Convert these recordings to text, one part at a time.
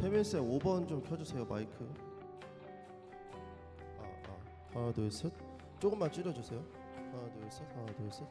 태민쌤 5번 좀 켜주세요 마이크. 하나 둘 셋. 조금만 줄여주세요. 하나 둘 셋. 하나 둘 셋.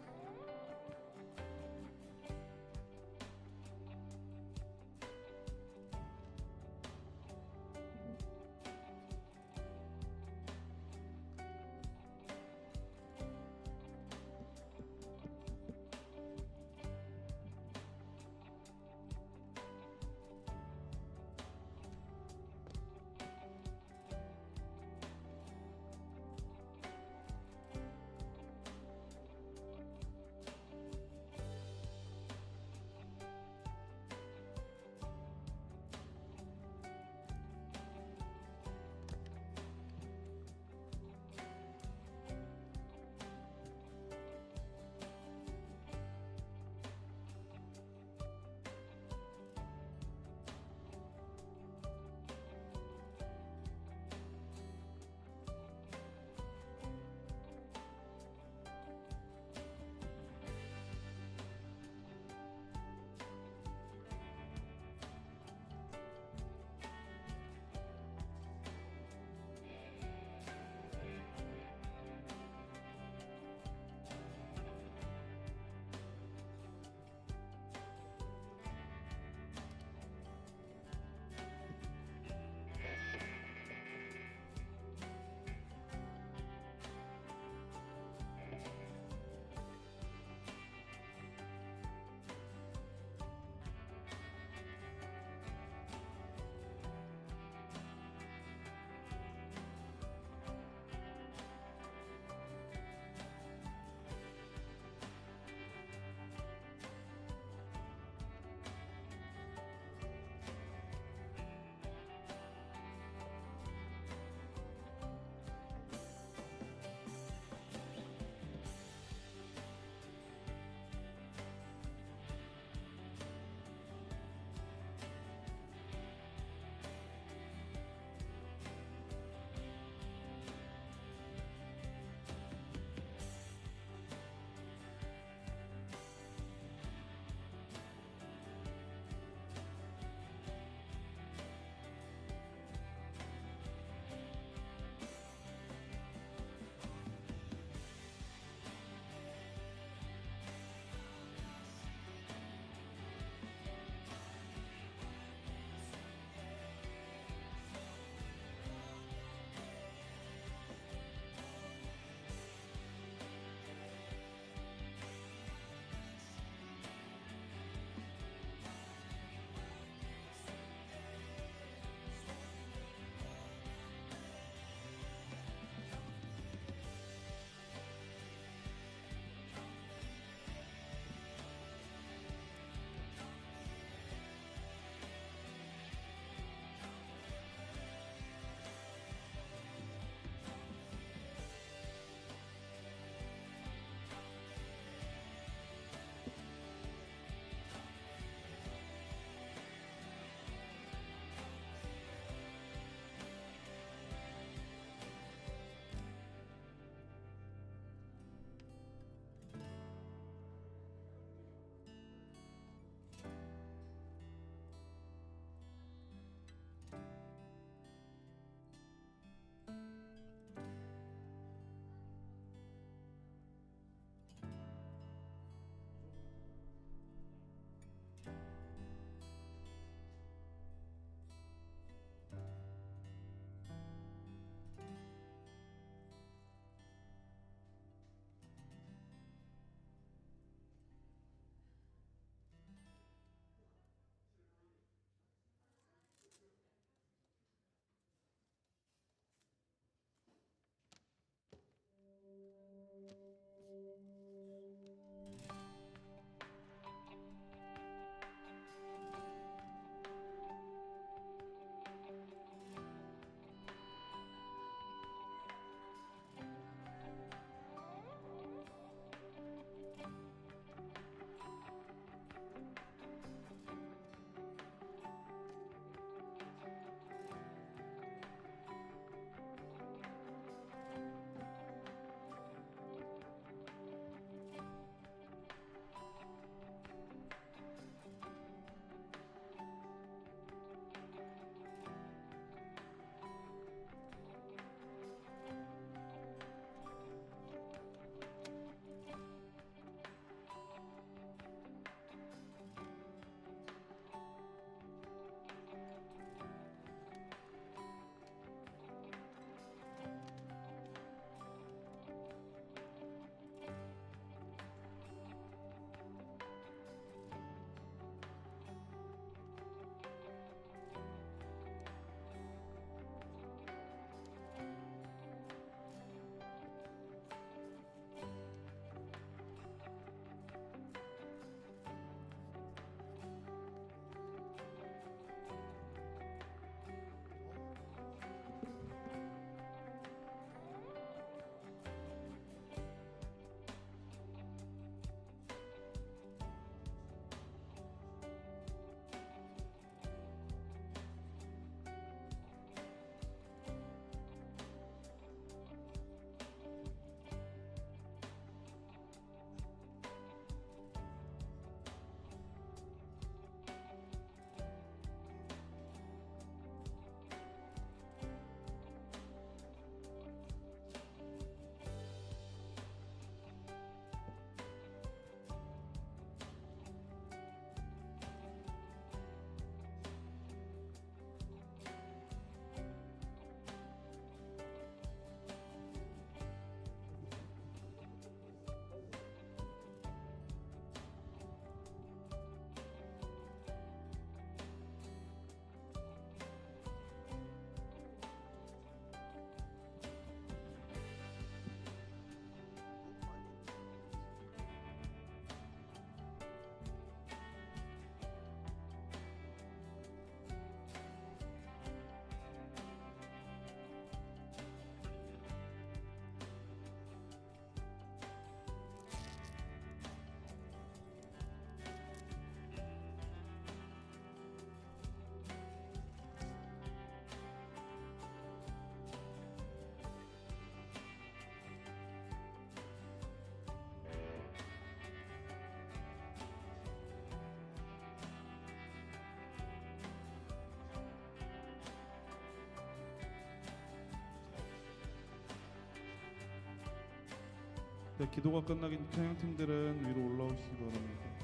네, 기도가 끝나긴 찬양팀들은 위로 올라오시기 바랍니다.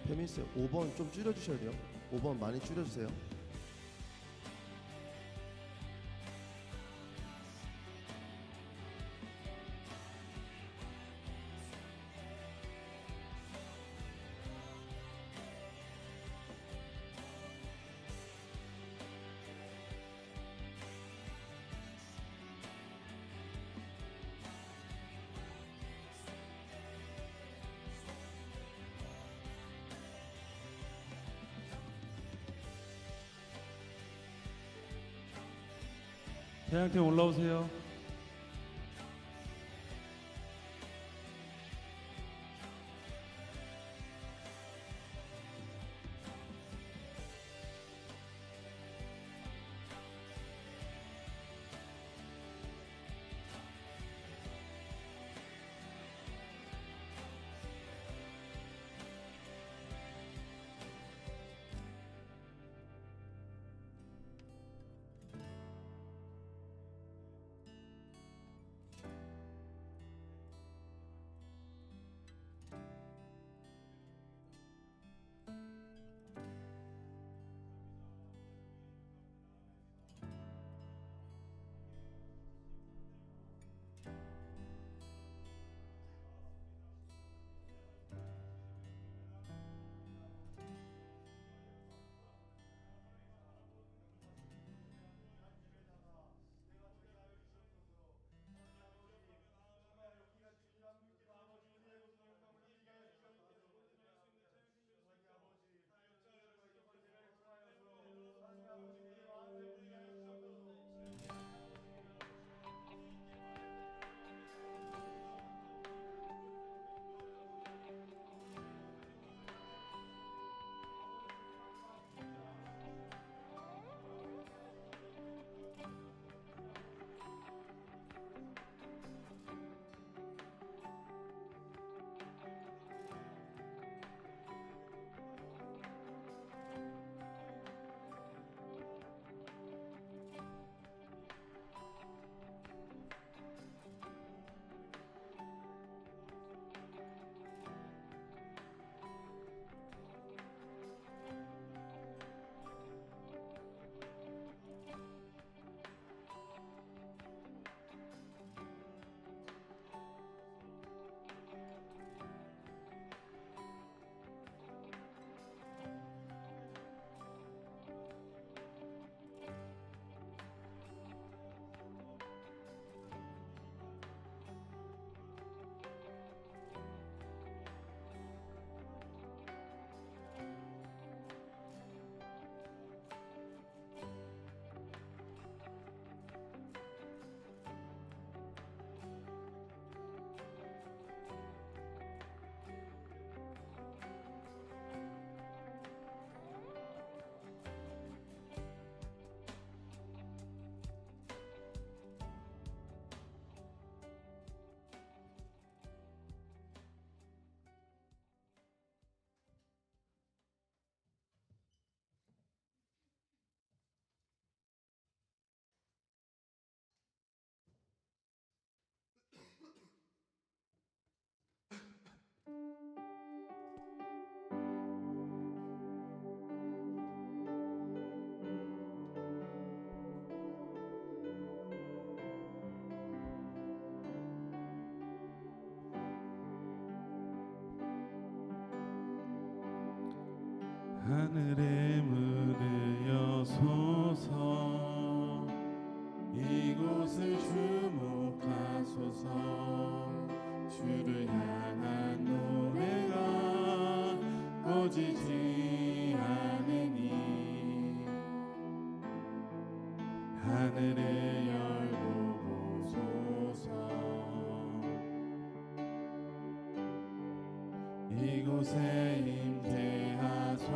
페미스 5번 좀 줄여주셔야 돼요. 5번 많이 줄여주세요. 찬양팀 올라오세요. 하늘에 묻으여소서 이곳을 주목하소서 주를 향한 노래가 꺼지지 않으니 하늘을 열고 보소서 이곳에 임재하소서.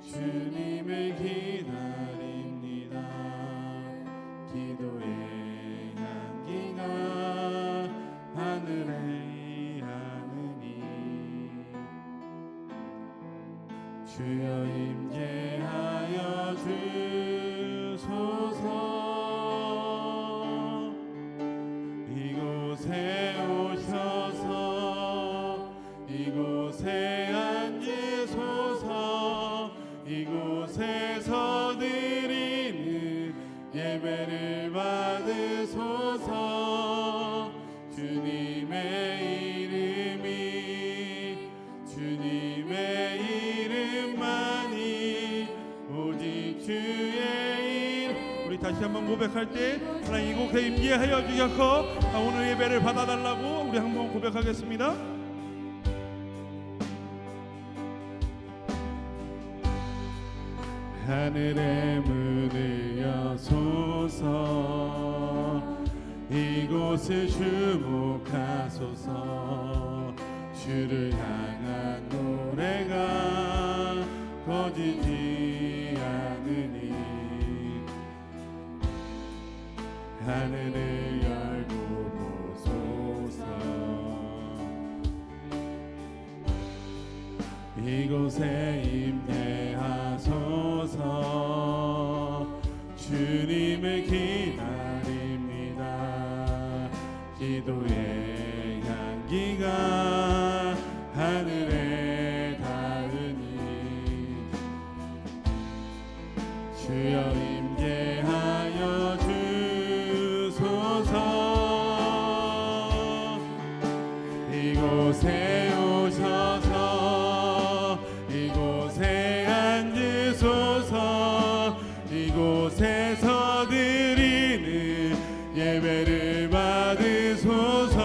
주님을 기다립니다. 기도의 향기가 하늘에 향으니 주여 임재하여 주소서. 이곳에 오셔서 이곳에 앉으소서. 이곳에서 드리는 예배를 받으소서. 주님의 이름이 주님의 이름만이 오직 주의 이름. 우리 다시 한번 고백할 때 하나님 이곳에 임재하여 주셔서 오늘 예배를 받아달라고 우리 한번 고백하겠습니다. 하늘의 문을 여소서. 이곳을 주목하소서. 주를 향한 노래가 꺼지지 않으니 하늘을 열고 보소서. 이곳에 임재하소서. 주님을 기다립니다. 기도의 향기가 하늘에 닿으니 주여 임재하여 주소서. 이곳에 오셔서 이곳에 앉으소서. 이곳에서 드리는 예배를 받으소서.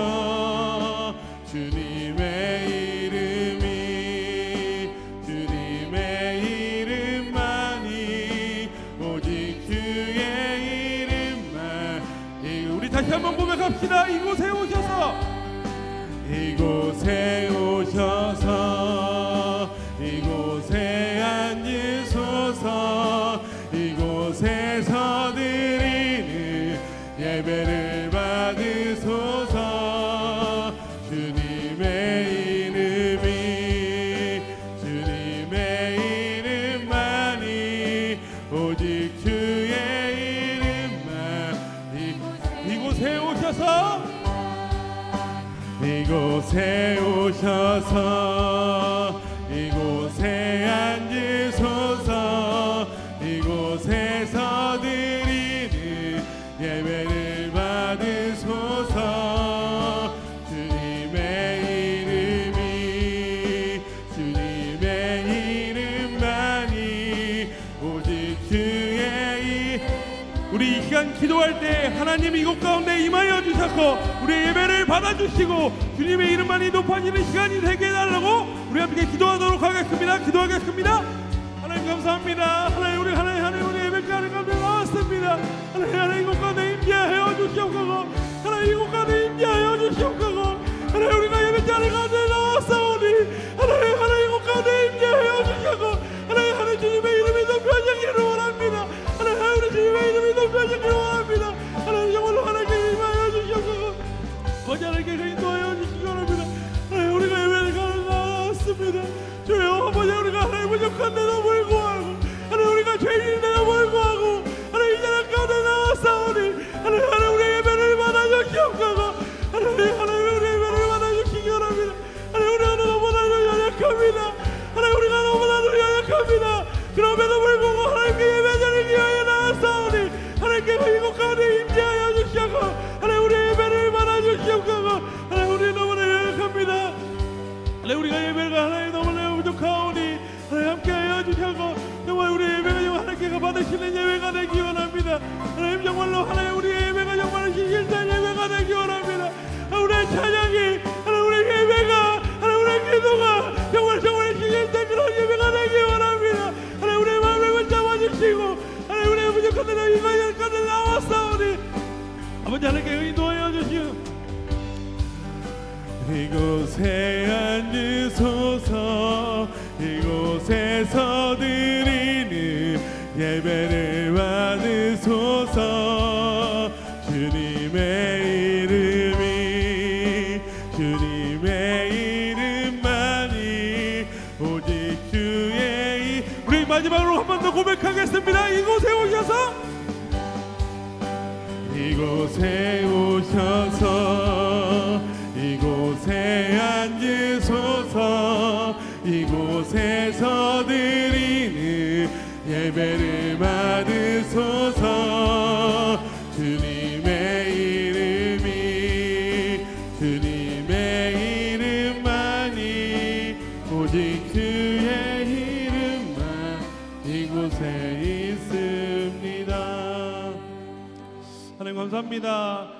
주님의 이름이 주님의 이름만이 오직 주의 이름만. 우리 다시 한번 고백합시다. 이곳에 오셔서 이곳에 오셔서 이곳에 앉으소서. 이곳에서 드리는 예배를 받으소서. 주님의 이름이 주님의 이름만이 오직 주의 이름만. 이곳에 오셔서 이곳에 오셔서 이곳에 앉으소서. 이곳에서 드리는 예배를 받으소서. 주님의 이름이 주님의 이름만이 오직 주의 우리 이 시간 기도할 때 하나님 이곳 가운데 임하여 주셔서 우리의 예배를 받아주시고 주님의 이름만이 높아지는 시간이 되게 해달라고 우리 함께 기도하도록 하겠습니다. 기도하겠습니다. 하나님 감사합니다. 하나님 우리 예배 가운데 나왔습니다. 하나님 이곳 가운데 임재하여 주시옵소서. 하나님 이곳 가운데 임재하여 주시옵소서. 하나님 우리가 예배 자리 가운데 나왔사오니 하나님 이곳 가운데 임재하여 주시옵소서. 하나님 주님의 이름이 높여지기를 원합니다. 하나님 우리 주님의 이름이 높여지기를 원합니다. 하나님 정말로 하나님께 임하여 주시옵소서. 거지 하나님께 인도하여 주시기 원합니다. 하나님 우리가 예배를 가운데 나왔습니다. 주여 아버지 우리가 하나님 부족한데도 불구하고 하나님 우리가 죄인인데도 불구하고 하나님 이 자리 가운데 나왔사오니 하나님 우리 예배를 받아주시옵소서. 하나님 우리 예배를 받아주시기 원합니다. 하나님 우리가 너무나도 연약합니다. 하나님 우리가 너무나도 연약합니다. 그럼에도 불구하고 하나님께 예배드리기 위하여 나왔사오니 하나님께 이곳 가운데 임재하여 주시옵소서. 하나님 우리 예배를 받아주시옵소서. 하나님 우리 너무나 연약합니다. 하나님 우리가 예배가 하나님 너무나 부족하오니 하나님 함께하여 주셔서 정말 우리 예배가 정말 하나님께서 받으시는 예배가 되기 원합니다. 하나님 정말로 하나님 우리 예배가 정말 진실된 예배가 되기 원합니다. 우리의 찬양이 하나님 우리 예배가 하나님 우리 기도가 정말 진실된 그런 예배가 되기 원합니다. 하나님 우리의 마음을 잡아주시고 하나님 우리의 부족한 데로 이거까지 나왔사오니 아버지 하나님께 인도하여 주시오. 이곳에 앉으소서. 이곳에서 드리는 예배를 받으소서. 주님의 이름이, 주님의 이름만이 오직 주의 우리 마지막으로 한 번 더 고백하겠습니다. 이곳에 오셔서, 이곳에 오셔서, 이곳에 앉으소서. 이곳에서 드리는 예배를 받으소서. 주님의 이름이, 주님의 이름만이 오직 주의 이름만 이곳에 있습니다. 하나님 감사합니다.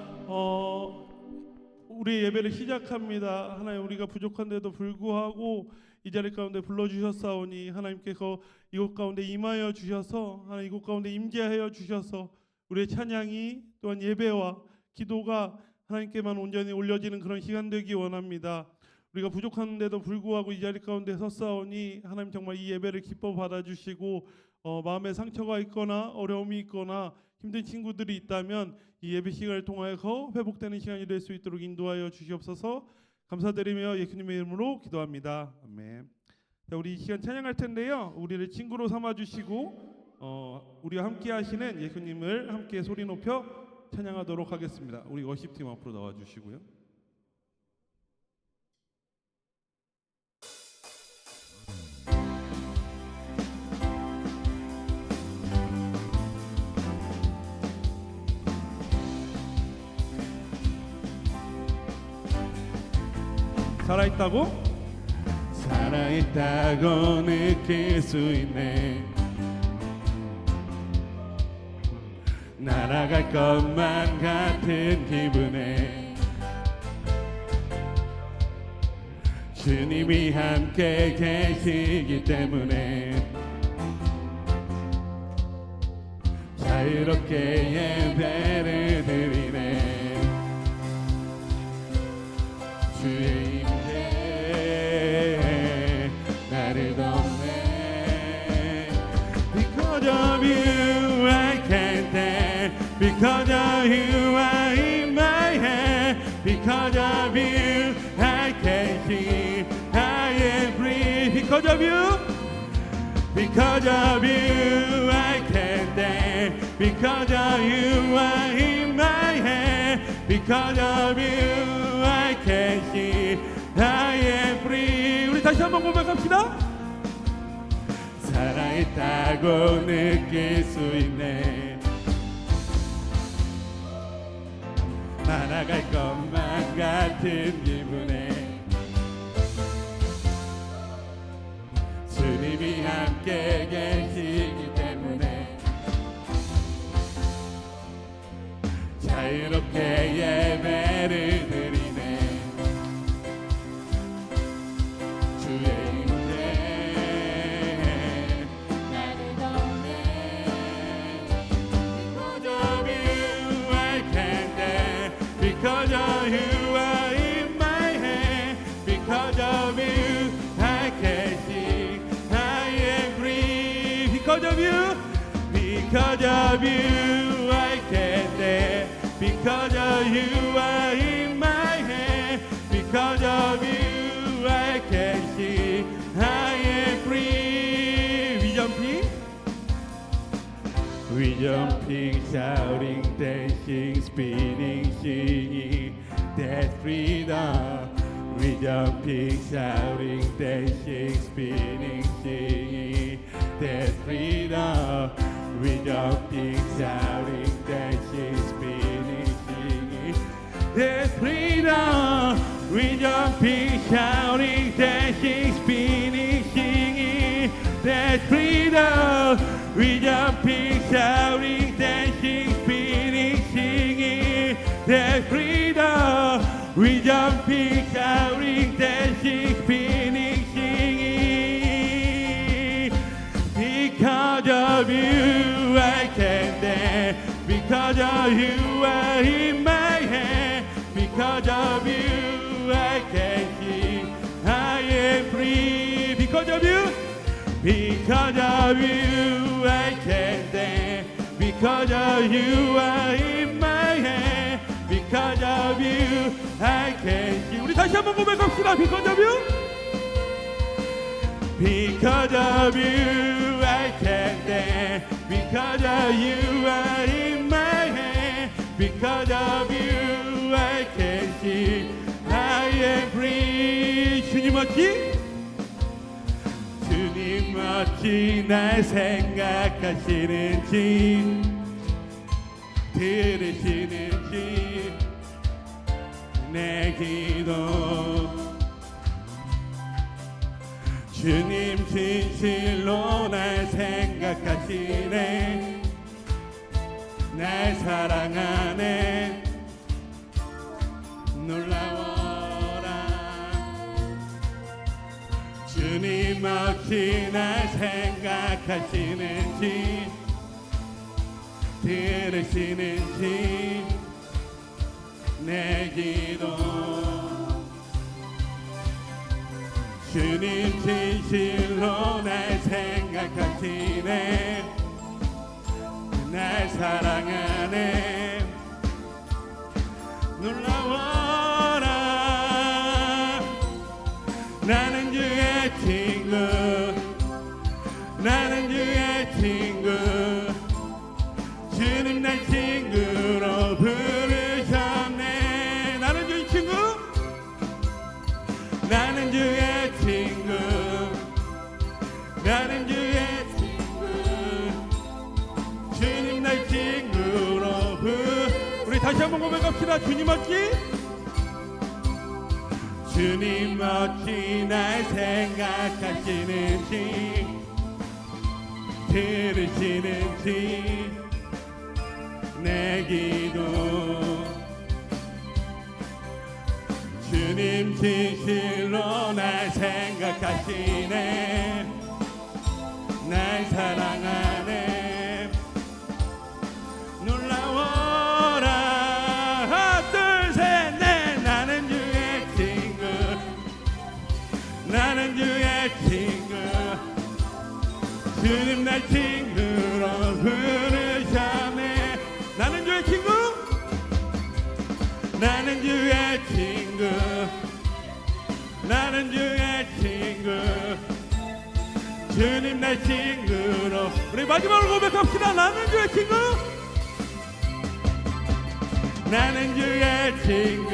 우리 예배를 시작합니다. 하나님, 우리가 부족한데도 불구하고 이 자리 가운데 불러주셨사오니 하나님께서 이곳 가운데 임하여 주셔서, 하나님 이곳 가운데 임재하여 주셔서 우리의 찬양이 또한 예배와 기도가 하나님께만 온전히 올려지는 그런 시간 되기 원합니다. 우리가 부족한데도 불구하고 이 자리 가운데 섰사오니 하나님 정말 이 예배를 기뻐 받아주시고, 마음에 상처가 있거나 어려움이 있거나 힘든 친구들이 있다면 이 예배 시간을 통하여서 회복되는 시간이 될 수 있도록 인도하여 주시옵소서. 감사드리며 예수님의 이름으로 기도합니다. 아멘. 자, 우리 이 시간 찬양할 텐데요. 우리를 친구로 삼아주시고 우리와 함께 하시는 예수님을 함께 소리 높여 찬양하도록 하겠습니다. 우리 워십팀 앞으로 나와주시고요. 살아있다고? 살아있다고 느낄 수 있네. 날아갈 것만 같은 기분에 주님이 함께 계시기 때문에 자유롭게 예배를 드리네. 주의 나를 돕네. Because of you I can dance. Because of you I in my hand. Because of you I can sing. I am free. Because of you. Because of you I can dance. Because of you I in my hand. Because of you I can sing. I am free. 우리 다시 한번 고백합시다. 살아있다고 느낄 수 있네. 날아갈 것만 같은 기분에 주님이 함께 계시기 때문에 자유롭게 예배를 드리네. 주의 Because of you I in my hand. Because of you I can sing. I am free. Because of you. Because of you I can dance. Because of you I in my hand. Because of you I can sing. I am free. We jumping. We jumping, shouting, dancing, spinning, singing, that's freedom. We jumping, shouting, dancing, spinning, singing, that's freedom. We jumping, shouting, dancing, spinning, singing, that's freedom. We jumping, shouting, dancing, spinning, singing, that's freedom. We jumping, shouting, dancing, spinning, singing, that's freedom. We jumping, shouting, dancing, spinning, singing. Because of you I can dance. Because of you I in my hand. Because of you I can free because of you. Because of you I can dance. Because of you I in my hand. Because of you I can see. 우리 다시 한번 고백합시다. Because of you. Because of you I can dance. Because of you I in my hand. Because of you I can see. I am free. 주님 어찌? 주님 어찌 날 생각하시는지 들으시는지 내 기도 주님 진실로 날 생각하시네 날 사랑하네 놀라워라 주님 어찌 날 생각하시는지 들으시는지 내 기도 주님 진실로 날 생각하시네 날 사랑하네 놀라워라 나는 주의 친구 나는 주의 친구 주님 날 친구로 부르셨네 나는 주의 친구 나는 주의 친구 나는 주의 친구 주님 날 친구로 우리 다시 한번 고백합시다 주님 어찌 주님 어찌 날 생각하시는지 들으시는지 내 기도 주님 진실로 날 생각하시네 날 사랑하네 놀라워라 하나 둘 셋 넷 나는 주의 친구 나는 주의 친구 주님 날 친구로 부르셨네 나는 주의 친구 나는 주의 친구 나는 주의 친구 주님 날 친구로 우리 마지막으로 고백합시다 나는 주의 친구 나는 주의 친구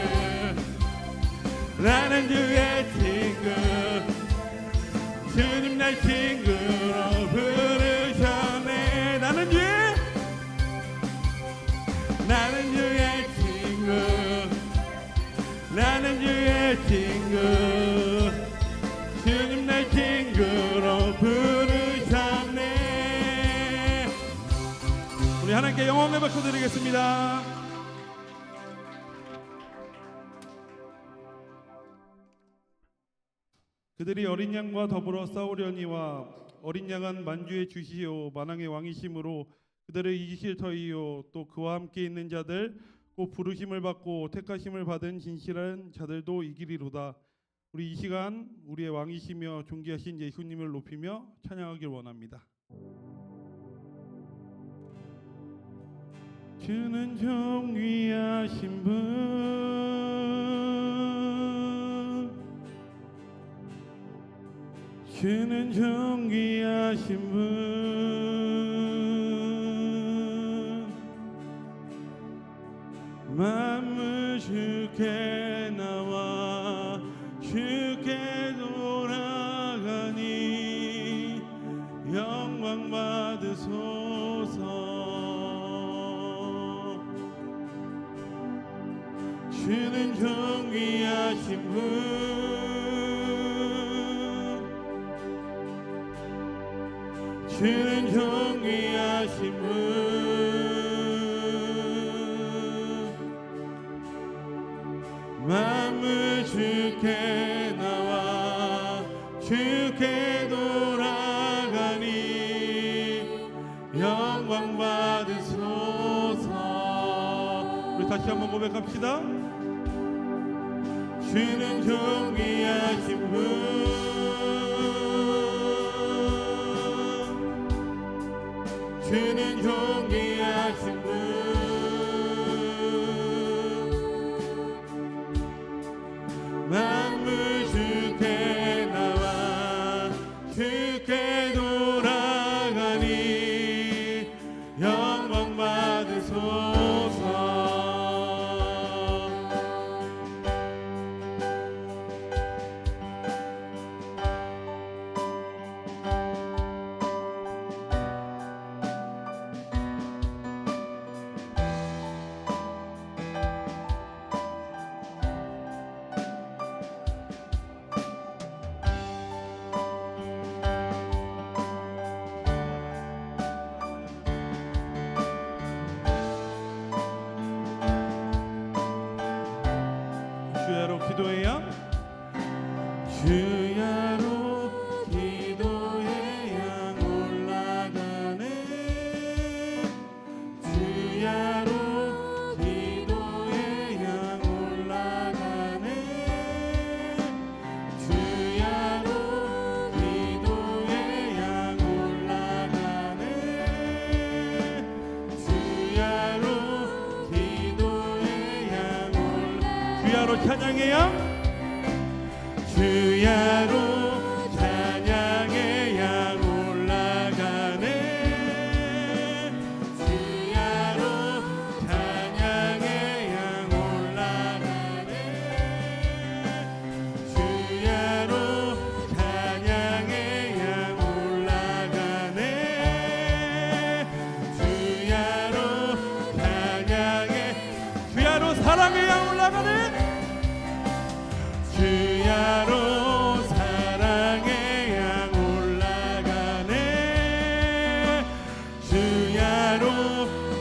나는 주의 친구 주님 날 친구로 부르셨네 나는 주의 친구 나는 주의 친구 주님 날 친구로 부르셨네 우리 하나님께 영광을 바쳐드리겠습니다. 그들이 어린 양과 더불어 싸우려니와 어린 양은 만주의 주시오 만왕의 왕이심으로 그들을 이기실 터이요 또 그와 함께 있는 자들 곧 부르심을 받고 택하심을 받은 진실한 자들도 이기리로다. 우리 이 시간 우리의 왕이시며 존귀하신 예수님을 높이며 찬양하길 원합니다. 주는 존귀하신 분 주는 존귀하신 분 만물 주께 나와 주께 돌아가니 영광 받으소서 주는 존귀하신 분 주는 존귀하신 분 만물 주께 나와 주께 돌아가니 영광 받으소서 우리 다시 한번 고백합시다. 주는 존귀하신 분 주는 존귀하신 분 만물 주께 나와 주께 돌아가니 영광 받으소서. 주야로 기도해야 주야로 기도해야 올라가네 주야로 기도해야 올라가네 주야로 기도해야 올라가네 주야로 기도해야 주야로 찬양해야 주야로 찬양해야 올라가네 주야로 찬양해야 올라가네 주야로 찬양해야 올라가네 주야로 찬양해 주야로 사랑해야 올라가네 주야로 사랑해야 올라가네 주야로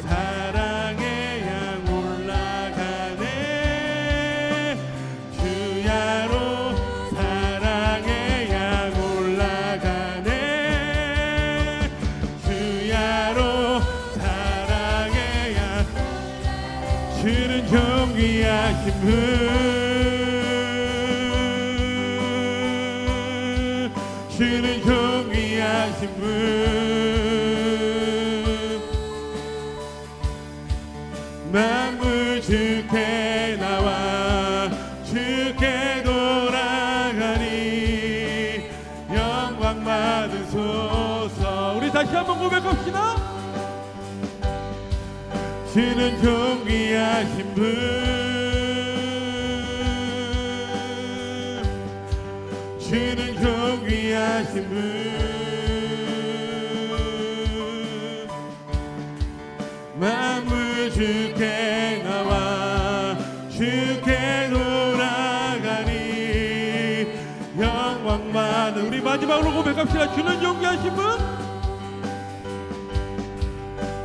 사랑해야 올라가네 주야로 사랑해야 올라가네 주야로 사랑해야 주는 존귀하신 분 주는 존귀하신 분 만물 주께 나와 주께 돌아가니 영광 받으소서. 우리 다시 한번 고백합시다. 주는 존귀하신 분 주는 존귀하신 분 만물 주께 나와 주께 돌아가니 영광 받은 우리 마지막으로 고백합시다. 주는 존귀하신 분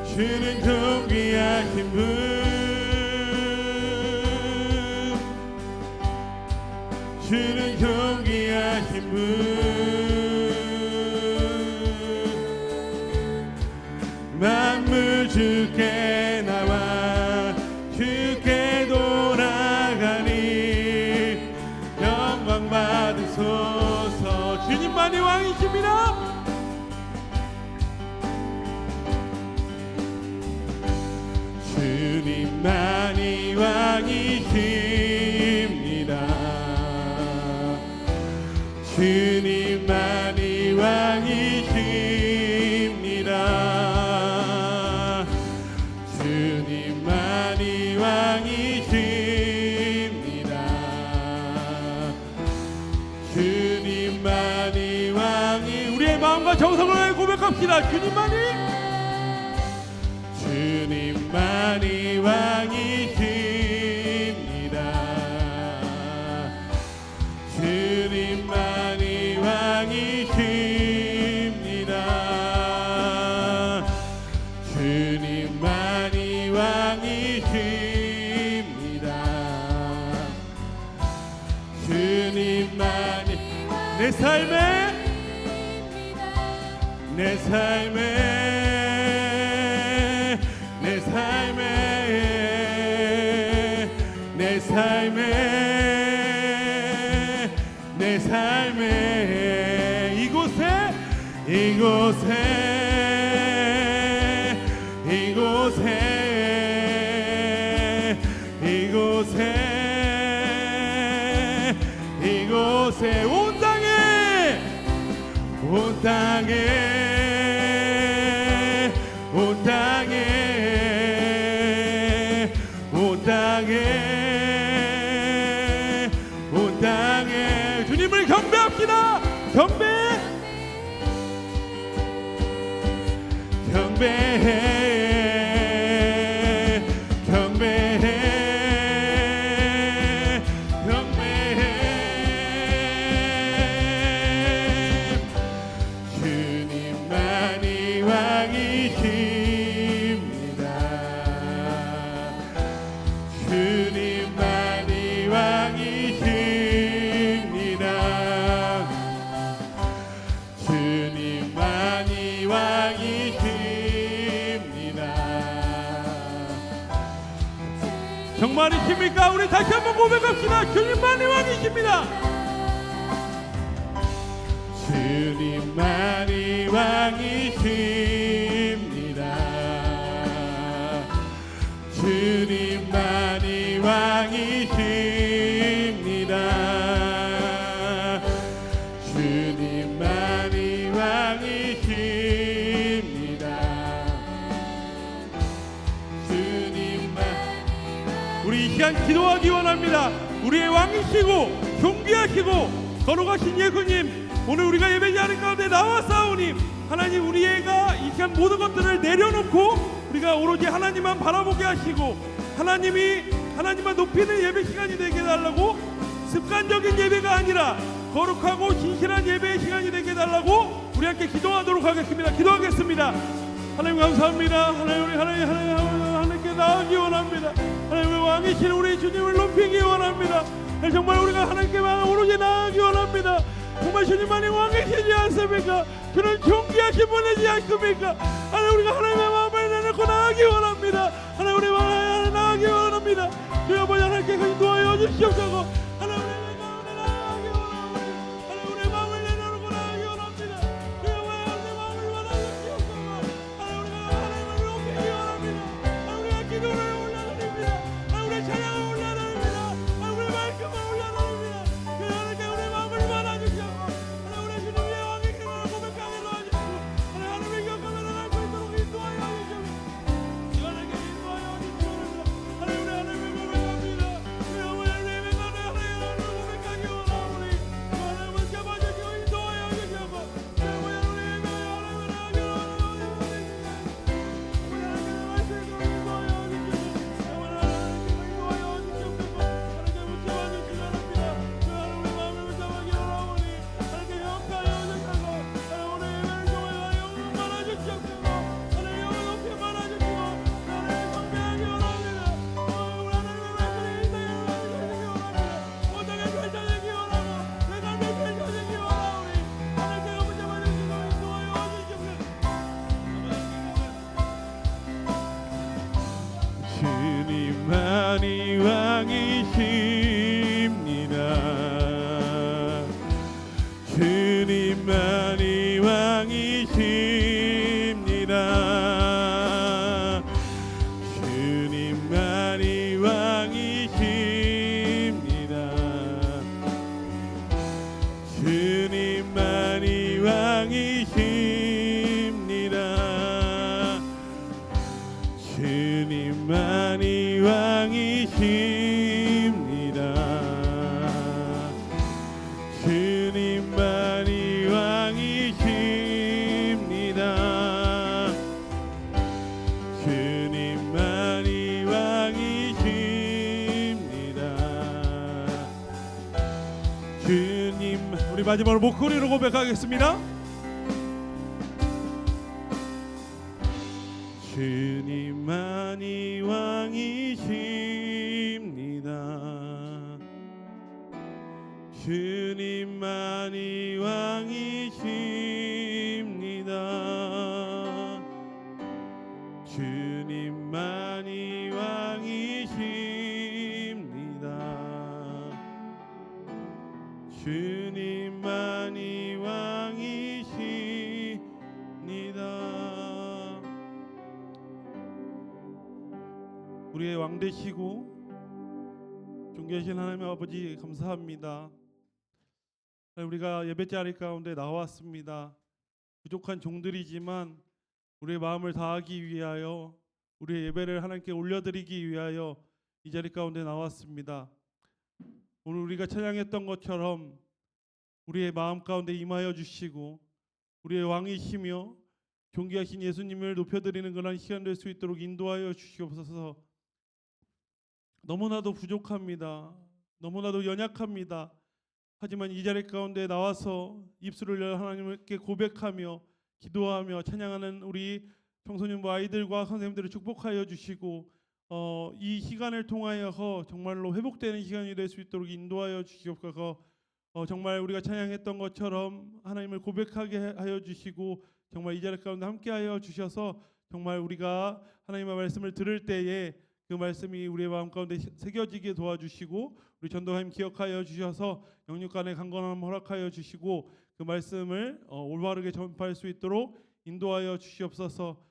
주는 존귀하신 분 주는 존귀하신 분 만물 주께 나와 주께 돌아가니 영광 받으소서. 주님만이 왕이십니다. 주님만이 왕이십니다. 주님만이 왕이십니다. 주님만이 왕이십니다. 주님만이 왕이 우리의 마음과 정성을 고백합시다. 주님만이 주님만이 왕이십니다. 주님만이 왕이십니다. 주님만이 왕이십니다. 주님만이 내 삶에 내 삶에 내 삶에 내 삶에 내 삶에 이곳에 땅에 온 땅에 온 땅에 온 땅에 주님을 경배합시다. 경배 경배해 경배해 경배해 주님만이 왕이십니다. 주님만이 왕이십니다. 주님만이 왕이십니다. 정말이십니까? 우리 다시 한번 고백합시다. 주님만이 왕이십니다. 주님만이 왕이십니다. 주님만이 왕이십니다. 주님만이 왕이십니다. 주님만 우리 이 시간 기도하기 원합니다. 우리의 왕이시고 존귀하시고 거룩하신 예수님, 오늘 우리가 예배자리 가운데 나와싸우니 하나님, 우리가 이 시간 모든 것들을 내려놓고 우리가 오로지 하나님만 바라보게 하시고 하나님만 높이는 예배 시간이 되게 해달라고, 습관적인 예배가 아니라 거룩하고 진실한 예배의 시간이 되게 해달라고 우리 함께 기도하도록 하겠습니다. 기도하겠습니다. 하나님 감사합니다. 하나님께 나아가기 원합니다. 하나님의 왕이신 우리 주님을 높이기 원합니다. 정말 우리가 하나님께만 오로지 나아가기 원합니다. 정말 주님만이 왕이시지 않습니까? 그런 존귀하신 분이지 않습니까? 하나님, 우리가 하나님의 마음을 내놓고 나아가기 원합니다. 하나님, 우리 마음을 나아가기 원합니다. 주여 아버지, 하나님께 인도하여 주시옵소서. 하나님, 우리 가운데 나아가기 원합니다. 하나님, 우리 마음을 내놓고 나아가기 원합니다. 주여 하나님의 마음을 받아주시옵소서. 하나님, 우리가 하나님을 높이기 원합니다. 하나님, 우리가 기도를 올려드립니다. 하나님, 우리 찬양을 올려드립니다. 하나님, 우리 말씀을 올려드립니다. 주여 하나님께 우리 마음을 받아주시옵소서. 하나님, 우리 주님의 왕의 힘을 고백하게 도와주시고 하나님의 영광을 나갈 수 있도록 인도하여 주시옵소서. 하나님께 인도하여 주시옵소서. 하나님, 우리 하나님을 고백합니다. 주여 우리 하나님의 나라의 하나님을 고백하기 원하오니 하나님을 잡아주시고 인도하여 주시옵소서. 주여 우리 하나님의 하나님을 나가기 원하오니 우리 하나님의 말씀을 인도하여 주시옵소서. 우리 하나님께 인도하여 주시옵소서. 하나님께 붙잡아주시기 바랍니다. 주여 하나님, 우리 마음을 붙잡아기 원하오니 하나님께 영광하여 주셔서 하나님, 오늘 예배를 통하여 영광 받아주시옵소서. 하나님, 영광 높이 받아주시고 하나님 경배하기 원합니다. 우리 하나님의 말씀을 인도하여 주시기 원합니다. 모든 게 펼쳐지기 원하고 내 삶이 펼쳐지기 원하오니 하나님께 붙잡아주시고 인도하여 주시옵소서. 주님만이 왕이십니다. 주님만이 왕이십니다. 주님만이 왕이십니다. 주님만이 왕이십니다. 주님만이 왕이십니다. 주님만이 왕이십니다. 주님만이 왕이십니다. 주님, 우리 마지막으로 목소리로 고백하겠습니다. 주님만이 왕이십니다. 주님만이 왕이십니다. 주님만이 왕이십니다. 주님만이 왕이십니다. 우리의 왕 되시고 존귀하신 하나님 아버지, 감사합니다. 우리가 예배자리 가운데 나왔습니다. 부족한 종들이지만 우리의 마음을 다하기 위하여 우리의 예배를 하나님께 올려드리기 위하여 이 자리 가운데 나왔습니다. 오늘 우리가 찬양했던 것처럼 우리의 마음 가운데 임하여 주시고 우리의 왕이시며 존귀하신 예수님을 높여드리는 그런 시간 될 수 있도록 인도하여 주시옵소서. 너무나도 부족합니다. 너무나도 연약합니다. 하지만 이 자리 가운데 나와서 입술을 열어 하나님께 고백하며 기도하며 찬양하는 우리 청소년부 아이들과 선생님들을 축복하여 주시고 이 시간을 통하여서 정말로 회복되는 시간이 될 수 있도록 인도하여 주시옵소서. 정말 우리가 찬양했던 것처럼 하나님을 고백하게 하여 주시고 정말 이 자리 가운데 함께하여 주셔서 정말 우리가 하나님의 말씀을 들을 때에 그 말씀이 우리의 마음 가운데 새겨지게 도와주시고 우리 전도사님 기억하여 주셔서 영육간의 강건함 허락하여 주시고 그 말씀을 올바르게 전파할 수 있도록 인도하여 주시옵소서.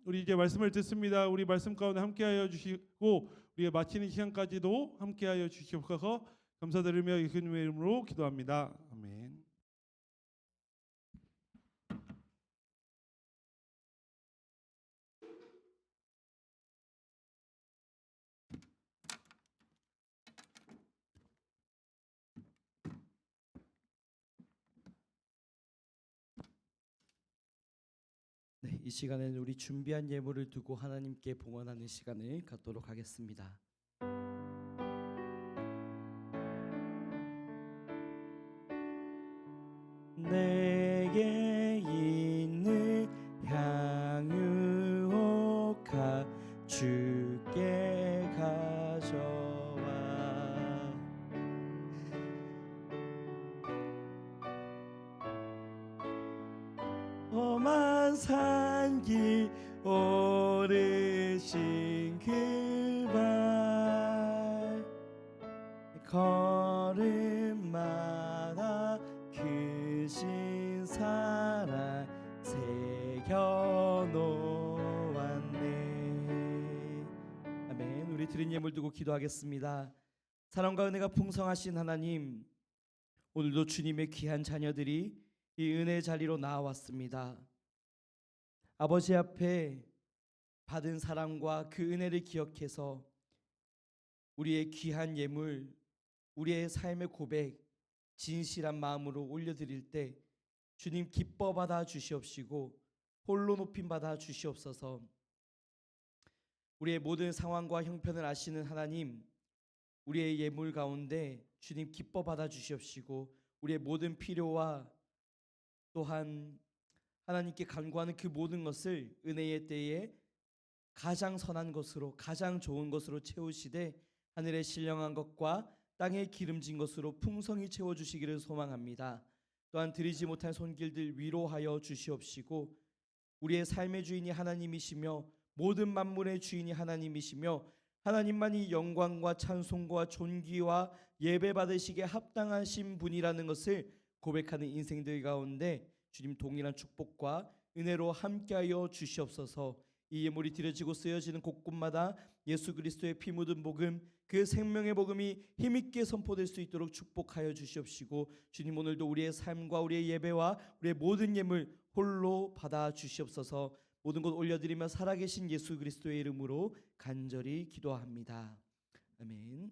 우리 이제 말씀을 듣습니다. 우리 말씀 가운데 함께하여 주시고 우리의 마치는 시간까지도 함께하여 주시옵소서. 감사드리며 예수님의 이름으로 기도합니다. 아멘. 네, 이 시간에는 우리 준비한 예물을 두고 하나님께 봉헌하는 시간을 갖도록 하겠습니다. 내게 있는 향유옥화 주께 가져와 험한 산길 오르신 그발 걸음마다 크신 사랑 새겨놓았네. 아멘. 우리 드린 예물 두고 기도하겠습니다. 사랑과 은혜가 풍성하신 하나님, 오늘도 주님의 귀한 자녀들이 이 은혜의 자리로 나왔습니다. 아버지 앞에 받은 사랑과 그 은혜를 기억해서 우리의 귀한 예물, 우리의 삶의 고백, 진실한 마음으로 올려드릴 때 주님 기뻐 받아 주시옵시고 홀로 높임 받아 주시옵소서. 우리의 모든 상황과 형편을 아시는 하나님, 우리의 예물 가운데 주님 기뻐 받아 주시옵시고 우리의 모든 필요와 또한 하나님께 간구하는 그 모든 것을 은혜의 때에 가장 선한 것으로 가장 좋은 것으로 채우시되 하늘의 신령한 것과 땅에 기름진 것으로 풍성히 채워주시기를 소망합니다. 또한 드리지 못한 손길들 위로하여 주시옵시고 우리의 삶의 주인이 하나님이시며 모든 만물의 주인이 하나님이시며 하나님만이 영광과 찬송과 존귀와 예배 받으시기에 합당하신 분이라는 것을 고백하는 인생들 가운데 주님 동일한 축복과 은혜로 함께하여 주시옵소서. 이 예물이 드려지고 쓰여지는 곳곳마다 예수 그리스도의 피 묻은 복음, 그 생명의 복음이 힘있게 선포될 수 있도록 축복하여 주시옵시고 주님 오늘도 우리의 삶과 우리의 예배와 우리의 모든 예물 홀로 받아 주시옵소서. 모든 것 올려드리며 살아계신 예수 그리스도의 이름으로 간절히 기도합니다. 아멘.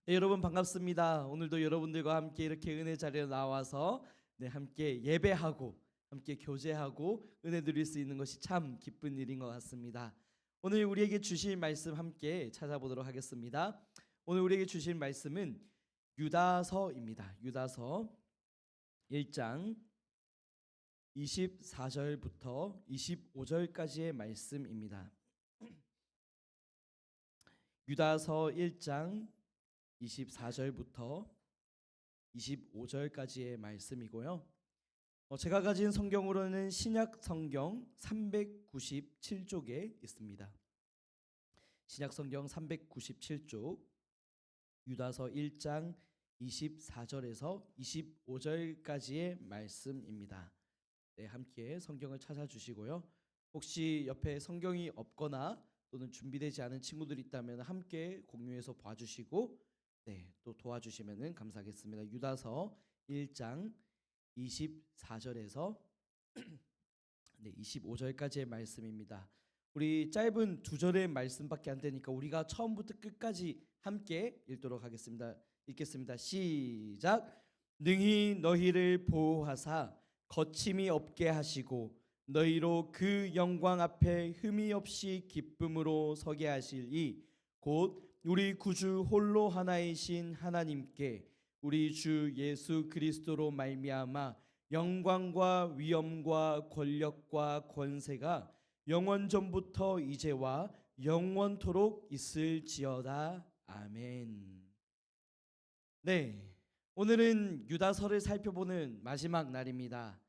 네, 여러분 반갑습니다. 오늘도 여러분들과 함께 이렇게 은혜 자리에 나와서 함께 예배하고 함께 교제하고 은혜 드릴 수 있는 것이 참 기쁜 일인 것 같습니다. 오늘 우리에게 주실 말씀 함께 찾아보도록 하겠습니다. 오늘 우리에게 주실 말씀은 유다서입니다. 유다서 1장 24절부터 25절까지의 말씀입니다. 유다서 1장 24절부터 25절까지의 말씀이고요. 제가 가진 성경으로는 신약 성경 397쪽에 있습니다. 신약 성경 397쪽 유다서 1장 24절에서 25절까지의 말씀입니다. 네, 함께 성경을 찾아주시고요. 혹시 옆에 성경이 없거나 또는 준비되지 않은 친구들이 있다면 함께 공유해서 봐주시고 또 도와주시면 감사하겠습니다. 유다서 1장 24절에서 네, 25절까지의 말씀입니다. 우리 짧은 두 절의 말씀밖에 안 되니까 우리가 처음부터 끝까지 함께 읽도록 하겠습니다. 읽겠습니다. 시작. 능히 너희를 보호하사 거침이 없게 하시고 너희로 그 영광 앞에 흠이 없이 기쁨으로 서게 하시리. 곧 우리 구주 홀로 하나이신 하나님께 우리 주 예수 그리스도로 말미암아 영광과 위엄과 권력과 권세가 영원 전부터 이제와 영원토록 있을지어다. 아멘. 네, 오늘은 유다서를 살펴보는 마지막 날입니다.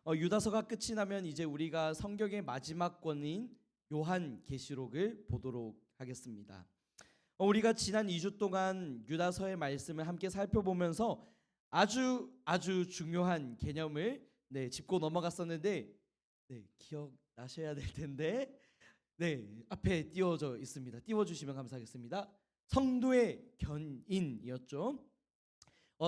유다서가 끝이 나면 이제 우리가 성경의 마지막 권인 요한계시록을 보도록 하겠습니다. 우리가 지난 2주 동안 유다서의 말씀을 함께 살펴보면서 아주 중요한 개념을 짚고 넘어갔었는데 기억나셔야 될 텐데 앞에 띄워져 있습니다. 띄워주시면 감사하겠습니다. 성도의 견인이었죠.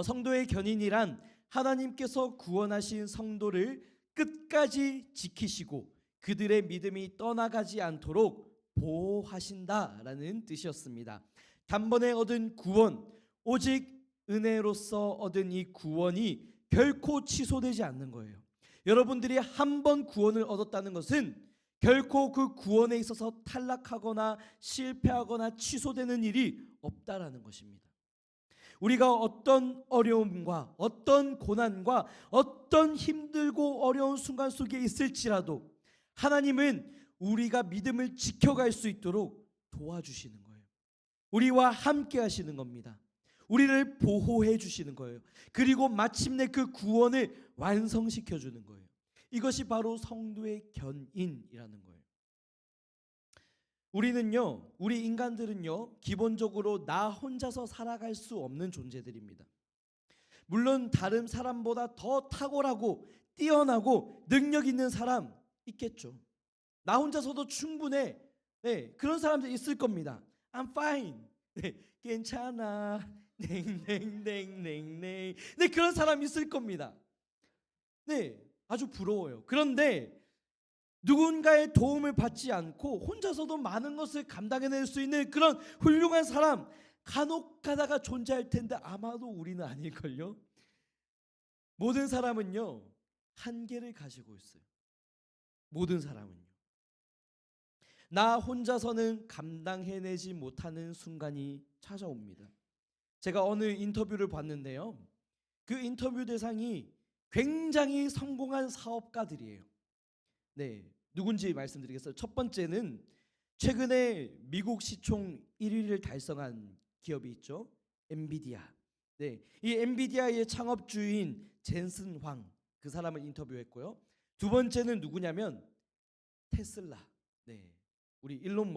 성도의 견인이란 하나님께서 구원하신 성도를 끝까지 지키시고 그들의 믿음이 떠나가지 않도록 보호하신다라는 뜻이었습니다. 단번에 얻은 구원, 오직 은혜로서 얻은 이 구원이 결코 취소되지 않는 거예요. 여러분들이 한 번 구원을 얻었다는 것은 결코 그 구원에 있어서 탈락하거나 실패하거나 취소되는 일이 없다라는 것입니다. 우리가 어떤 어려움과 어떤 고난과 어떤 힘들고 어려운 순간 속에 있을지라도 하나님은 우리가 믿음을 지켜갈 수 있도록 도와주시는 거예요. 우리와 함께 하시는 겁니다. 우리를 보호해 주시는 거예요. 그리고 마침내 그 구원을 완성시켜 주는 거예요. 이것이 바로 성도의 견인이라는 거예요. 우리 인간들은요, 기본적으로 나 혼자서 살아갈 수 없는 존재들입니다. 물론 다른 사람보다 더 탁월하고 뛰어나고 능력 있는 사람 있겠죠. 나 혼자서도 충분해. 그런 사람들 있을 겁니다. I'm fine. 괜찮아. 냉. 그런 사람 있을 겁니다. 아주 부러워요. 그런데 누군가의 도움을 받지 않고 혼자서도 많은 것을 감당해낼 수 있는 그런 훌륭한 사람 간혹 가다가 존재할 텐데 아마도 우리는 아닐걸요. 모든 사람은요, 한계를 가지고 있어요. 모든 사람은요. 나 혼자서는 감당해내지 못하는 순간이 찾아옵니다. 제가 어느 인터뷰를 봤는데요, 그 인터뷰 대상이 굉장히 성공한 사업가들이에요. 누군지 말씀드리겠어요. 첫 번째는 최근에 미국 시총 1위를 달성한 기업이 있죠. 엔비디아. 이 엔비디아의 창업주인 젠슨 황, 그 사람을 인터뷰했고요. 두 번째는 누구냐면 테슬라. 우리 일론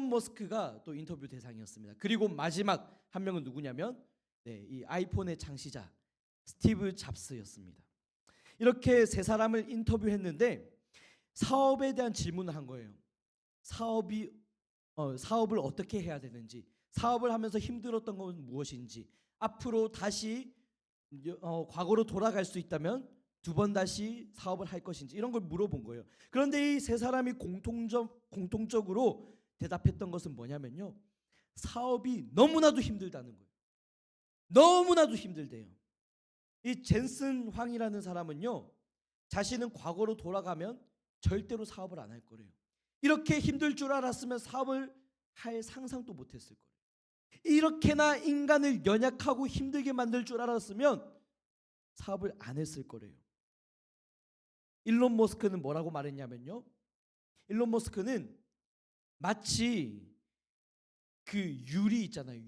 머스크가 또 인터뷰 대상이었습니다. 그리고 마지막 한 명은 누구냐면 이 아이폰의 창시자 스티브 잡스였습니다. 이렇게 세 사람을 인터뷰했는데 사업에 대한 질문을 한 거예요. 사업을 어떻게 해야 되는지, 사업을 하면서 힘들었던 건 무엇인지, 앞으로 다시 과거로 돌아갈 수 있다면 두 번 다시 사업을 할 것인지, 이런 걸 물어본 거예요. 그런데 이 세 사람이 공통적으로 대답했던 것은 뭐냐면요, 사업이 너무나도 힘들다는 거예요. 너무나도 힘들대요. 이 젠슨 황이라는 사람은요, 자신은 과거로 돌아가면 절대로 사업을 안 할 거래요. 이렇게 힘들 줄 알았으면 사업을 할 상상도 못했을 거예요. 이렇게나 인간을 연약하고 힘들게 만들 줄 알았으면 사업을 안 했을 거래요. 일론 머스크는 뭐라고 말했냐면요, 일론 머스크는 마치 그 유리 있잖아요.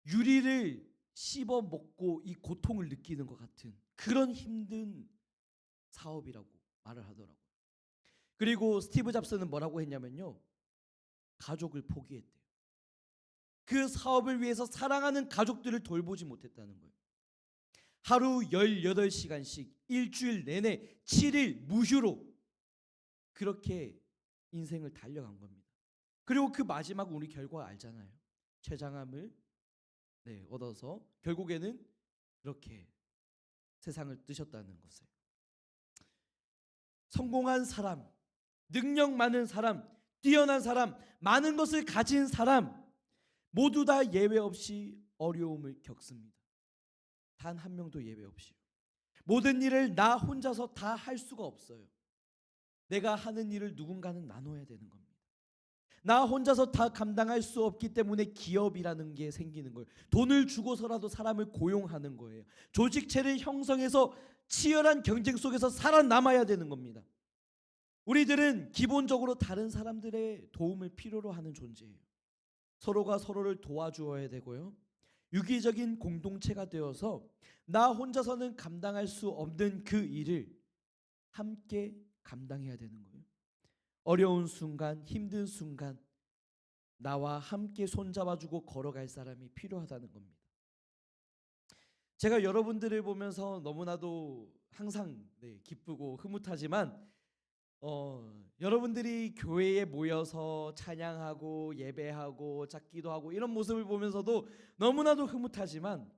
유리를 씹어 먹고 이 고통을 느끼는 것 같은 그런 힘든 사업이라고 말을 하더라고요. 그리고 스티브 잡스는 뭐라고 했냐면요, 가족을 포기했대요. 그 사업을 위해서 사랑하는 가족들을 돌보지 못했다는 거예요. 하루 18시간씩 일주일 내내 7일 무휴로 그렇게 인생을 달려간 겁니다. 그리고 그 마지막 우리 결과 알잖아요. 췌장암을 얻어서 결국에는 이렇게 세상을 뜨셨다는 것을. 성공한 사람, 능력 많은 사람, 뛰어난 사람, 많은 것을 가진 사람 모두 다 예외 없이 어려움을 겪습니다. 단 한 명도 예외 없이요. 모든 일을 나 혼자서 다 할 수가 없어요. 내가 하는 일을 누군가는 나눠야 되는 겁니다. 나 혼자서 다 감당할 수 없기 때문에 기업이라는 게 생기는 거예요. 돈을 주고서라도 사람을 고용하는 거예요. 조직체를 형성해서 치열한 경쟁 속에서 살아남아야 되는 겁니다. 우리들은 기본적으로 다른 사람들의 도움을 필요로 하는 존재예요. 서로가 서로를 도와주어야 되고요. 유기적인 공동체가 되어서 나 혼자서는 감당할 수 없는 그 일을 함께 감당해야 되는 거예요. 어려운 순간, 힘든 순간 나와 함께 손잡아주고 걸어갈 사람이 필요하다는 겁니다. 제가 여러분들을 보면서 너무나도 항상 기쁘고 흐뭇하지만 여러분들이 교회에 모여서 찬양하고 예배하고 기도하고 이런 모습을 보면서도 너무나도 흐뭇하지만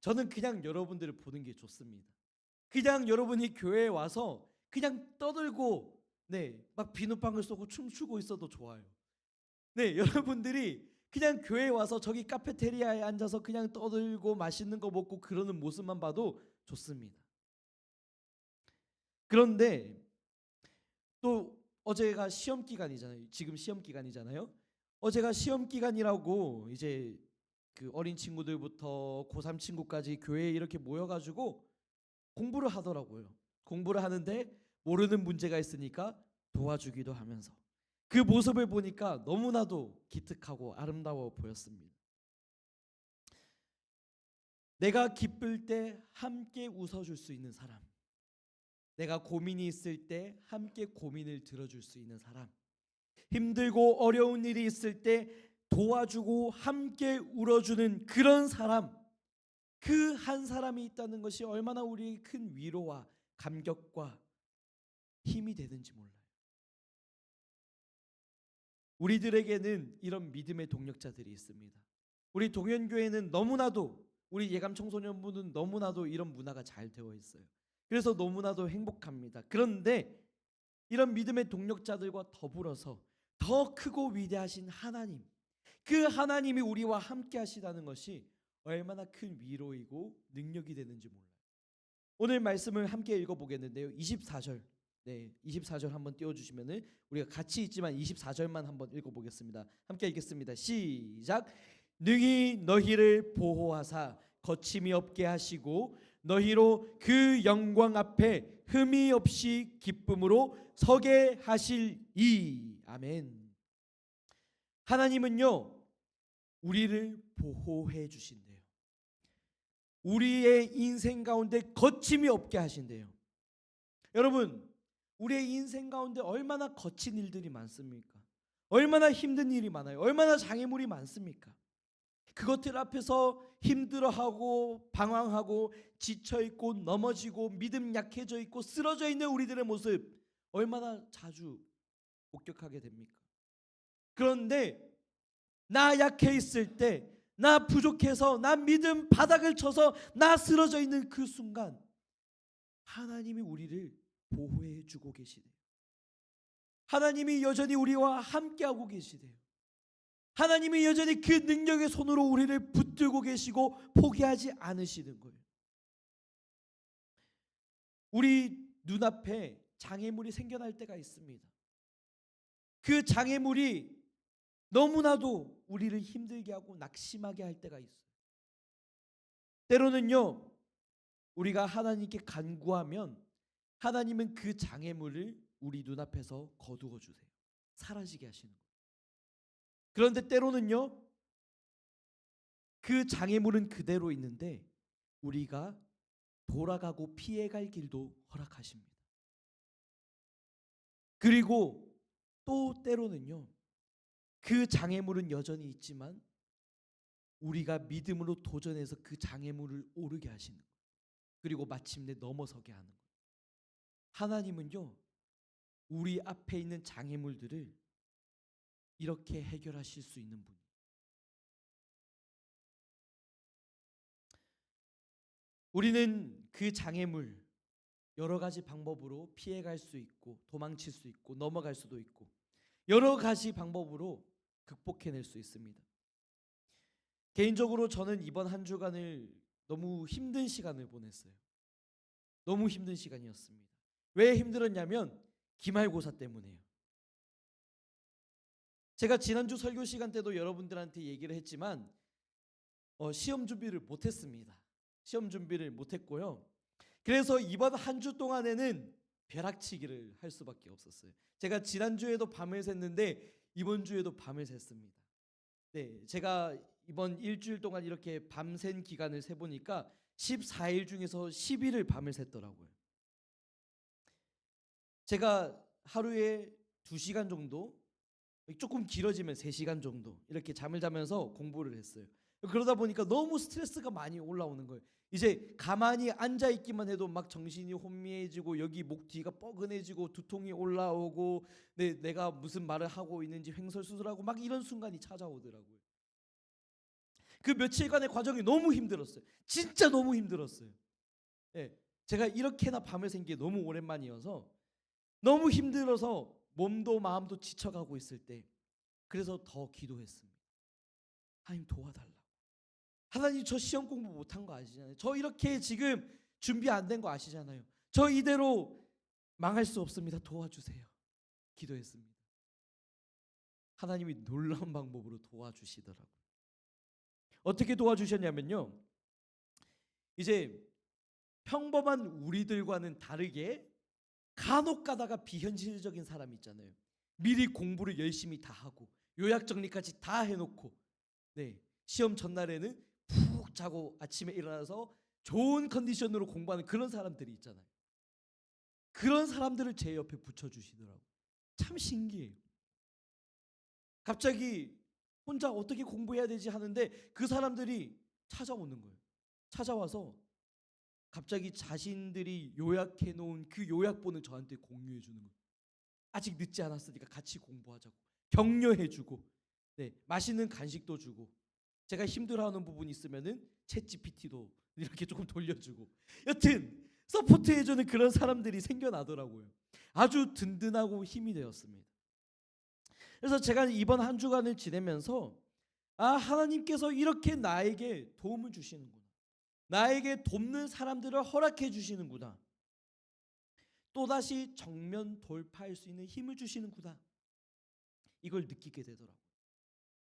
저는 그냥 여러분들을 보는 게 좋습니다. 그냥 여러분이 교회에 와서 그냥 떠들고 막 비누방울 쏘고 춤추고 있어도 좋아요. 여러분들이 그냥 교회에 와서 저기 카페테리아에 앉아서 그냥 떠들고 맛있는 거 먹고 그러는 모습만 봐도 좋습니다. 그런데 또 어제가 시험 기간이잖아요. 지금 시험 기간이잖아요. 어제가 시험 기간이라고 이제 그 어린 친구들부터 고3 친구까지 교회에 이렇게 모여가지고 공부를 하더라고요. 공부를 하는데 모르는 문제가 있으니까 도와주기도 하면서 그 모습을 보니까 너무나도 기특하고 아름다워 보였습니다. 내가 기쁠 때 함께 웃어줄 수 있는 사람, 내가 고민이 있을 때 함께 고민을 들어줄 수 있는 사람, 힘들고 어려운 일이 있을 때 도와주고 함께 울어주는 그런 사람, 그 한 사람이 있다는 것이 얼마나 우리의 큰 위로와 감격과 힘이 되는지 몰라요. 우리들에게는 이런 믿음의 동력자들이 있습니다. 우리 동현교회는 너무나도, 우리 예감 청소년부는 너무나도 이런 문화가 잘 되어 있어요. 그래서 너무나도 행복합니다. 그런데 이런 믿음의 동력자들과 더불어서 더 크고 위대하신 하나님, 그 하나님이 우리와 함께 하시다는 것이 얼마나 큰 위로이고 능력이 되는지 몰라요. 오늘 말씀을 함께 읽어보겠는데요. 24절 24절 한번 띄워주시면 우리가 같이 있지만 24절만 한번 읽어보겠습니다. 함께 읽겠습니다. 시작. 능히 너희를 보호하사 거침이 없게 하시고 너희로 그 영광 앞에 흠이 없이 기쁨으로 서게 하실이. 아멘. 하나님은요 우리를 보호해 주신대요. 우리의 인생 가운데 거침이 없게 하신대요. 여러분, 우리의 인생 가운데 얼마나 거친 일들이 많습니까? 얼마나 힘든 일이 많아요. 얼마나 장애물이 많습니까? 그것들 앞에서 힘들어하고 방황하고 지쳐있고 넘어지고 믿음 약해져 있고 쓰러져 있는 우리들의 모습 얼마나 자주 목격하게 됩니까? 그런데 나 약해 있을 때, 나 부족해서, 나 믿음 바닥을 쳐서 나 쓰러져 있는 그 순간 하나님이 우리를 보호해 주고 계시대요. 하나님이 여전히 우리와 함께하고 계시대요. 하나님이 여전히 그 능력의 손으로 우리를 붙들고 계시고 포기하지 않으시는 거예요. 우리 눈앞에 장애물이 생겨날 때가 있습니다. 그 장애물이 너무나도 우리를 힘들게 하고 낙심하게 할 때가 있어요. 때로는요 우리가 하나님께 간구하면 하나님은 그 장애물을 우리 눈앞에서 거두어 주세요. 사라지게 하시는 거예요. 그런데 때로는요 그 장애물은 그대로 있는데 우리가 돌아가고 피해갈 길도 허락하십니다. 그리고 또 때로는요 그 장애물은 여전히 있지만 우리가 믿음으로 도전해서 그 장애물을 오르게 하시는 거예요. 그리고 마침내 넘어서게 하는 거예요. 하나님은요 우리 앞에 있는 장애물들을 이렇게 해결하실 수 있는 분이에요. 우리는 그 장애물 여러 가지 방법으로 피해갈 수 있고 도망칠 수 있고 넘어갈 수도 있고 여러 가지 방법으로 극복해낼 수 있습니다. 개인적으로 저는 이번 한 주간을 너무 힘든 시간을 보냈어요. 너무 힘든 시간이었습니다. 왜 힘들었냐면 기말고사 때문에요. 제가 지난주 설교 시간 때도 여러분들한테 얘기를 했지만 시험 준비를 못했습니다. 시험 준비를 못했고요. 그래서 이번 한 주 동안에는 벼락치기를 할 수밖에 없었어요. 제가 지난주에도 밤을 샜는데 이번 주에도 밤을 샜습니다. 네, 제가 이번 일주일 동안 이렇게 밤샌 기간을 세보니까 14일 중에서 10일을 밤을 샜더라고요. 제가 하루에 2시간 정도, 조금 길어지면 3시간 정도 이렇게 잠을 자면서 공부를 했어요. 그러다 보니까 너무 스트레스가 많이 올라오는 거예요. 이제 가만히 앉아 있기만 해도 막 정신이 혼미해지고 여기 목 뒤가 뻐근해지고 두통이 올라오고 내가 무슨 말을 하고 있는지 횡설수설하고 막 이런 순간이 찾아오더라고요. 그 며칠간의 과정이 너무 힘들었어요. 진짜 너무 힘들었어요. 네, 제가 이렇게나 밤을 샌 게 너무 오랜만이어서 너무 힘들어서 몸도 마음도 지쳐가고 있을 때 그래서 더 기도했습니다. 하나님 도와달라고. 하나님 저 시험 공부 못한 거 아시잖아요. 저 이렇게 지금 준비 안 된 거 아시잖아요. 저 이대로 망할 수 없습니다. 도와주세요. 기도했습니다. 하나님이 놀라운 방법으로 도와주시더라고요. 어떻게 도와주셨냐면요. 이제 평범한 우리들과는 다르게 간혹 가다가 비현실적인 사람 있잖아요. 미리 공부를 열심히 다 하고 요약 정리까지 다 해놓고 시험 전날에는 푹 자고 아침에 일어나서 좋은 컨디션으로 공부하는 그런 사람들이 있잖아요. 그런 사람들을 제 옆에 붙여주시더라고요. 참 신기해요. 갑자기 혼자 어떻게 공부해야 되지 하는데 그 사람들이 찾아오는 거예요. 찾아와서 갑자기 자신들이 요약해 놓은 그 요약본을 저한테 공유해 주는 거예요. 아직 늦지 않았으니까 같이 공부하자고 격려해 주고 맛있는 간식도 주고 제가 힘들어하는 부분이 있으면은 챗 GPT도 이렇게 조금 돌려주고 여튼 서포트해 주는 그런 사람들이 생겨나더라고요. 아주 든든하고 힘이 되었습니다. 그래서 제가 이번 한 주간을 지내면서 하나님께서 이렇게 나에게 도움을 주시는구나. 나에게 돕는 사람들을 허락해 주시는구나. 또다시 정면 돌파할 수 있는 힘을 주시는구나. 이걸 느끼게 되더라고요.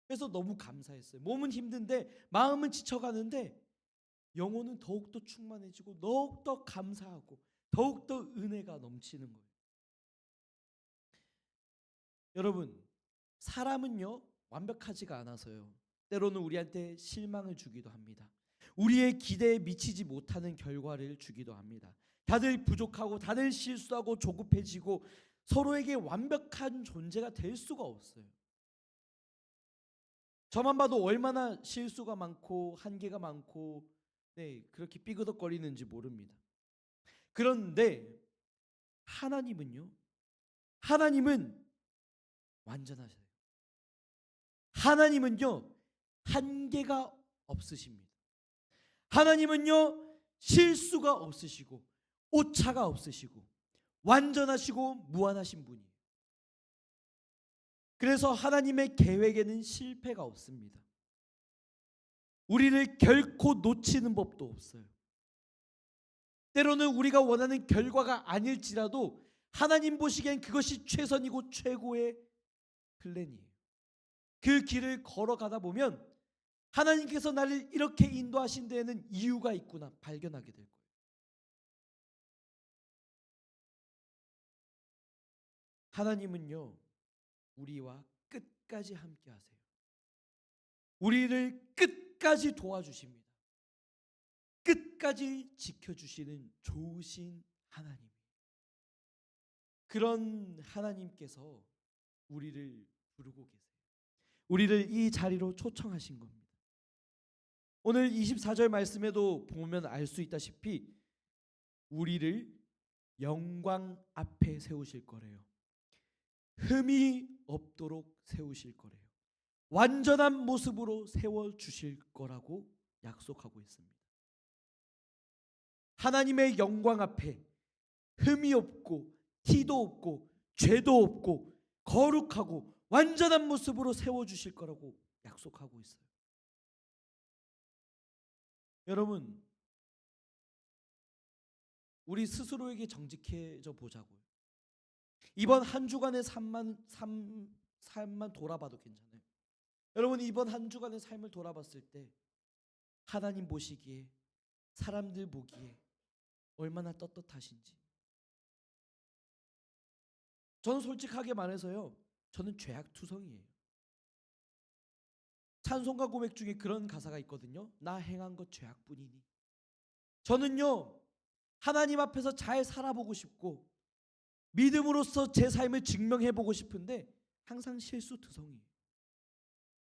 그래서 너무 감사했어요. 몸은 힘든데 마음은 지쳐가는데 영혼은 더욱더 충만해지고 더욱더 감사하고 더욱더 은혜가 넘치는 거예요. 여러분, 사람은요 완벽하지가 않아서요 때로는 우리한테 실망을 주기도 합니다. 우리의 기대에 미치지 못하는 결과를 주기도 합니다. 다들 부족하고 다들 실수하고 조급해지고 서로에게 완벽한 존재가 될 수가 없어요. 저만 봐도 얼마나 실수가 많고 한계가 많고 그렇게 삐그덕거리는지 모릅니다. 그런데 하나님은요, 하나님은 완전하세요. 하나님은요 한계가 없으십니다. 하나님은요 실수가 없으시고 오차가 없으시고 완전하시고 무한하신 분이에요. 그래서 하나님의 계획에는 실패가 없습니다. 우리를 결코 놓치는 법도 없어요. 때로는 우리가 원하는 결과가 아닐지라도 하나님 보시기엔 그것이 최선이고 최고의 플랜이에요. 그 길을 걸어가다 보면 하나님께서 나를 이렇게 인도하신 데에는 이유가 있구나 발견하게 될 거예요. 하나님은요 우리와 끝까지 함께 하세요. 우리를 끝까지 도와주십니다. 끝까지 지켜주시는 좋으신 하나님. 그런 하나님께서 우리를 부르고 계세요. 우리를 이 자리로 초청하신 겁니다. 오늘 24절 말씀에도 보면 알 수 있다시피 우리를 영광 앞에 세우실 거래요. 흠이 없도록 세우실 거래요. 완전한 모습으로 세워주실 거라고 약속하고 있습니다. 하나님의 영광 앞에 흠이 없고 티도 없고 죄도 없고 거룩하고 완전한 모습으로 세워주실 거라고 약속하고 있어요. 여러분, 우리 스스로에게 정직해져 보자고요. 이번 한 주간의 삶만 돌아봐도 괜찮아요. 여러분, 이번 한 주간의 삶을 돌아봤을 때 하나님 보시기에, 사람들 보기에 얼마나 떳떳하신지. 저는 솔직하게 말해서요, 저는 죄악투성이에요. 찬송가 고백 중에 그런 가사가 있거든요. 나 행한 것 죄악뿐이니. 저는요, 하나님 앞에서 잘 살아보고 싶고 믿음으로써 제 삶을 증명해보고 싶은데 항상 실수투성이에요.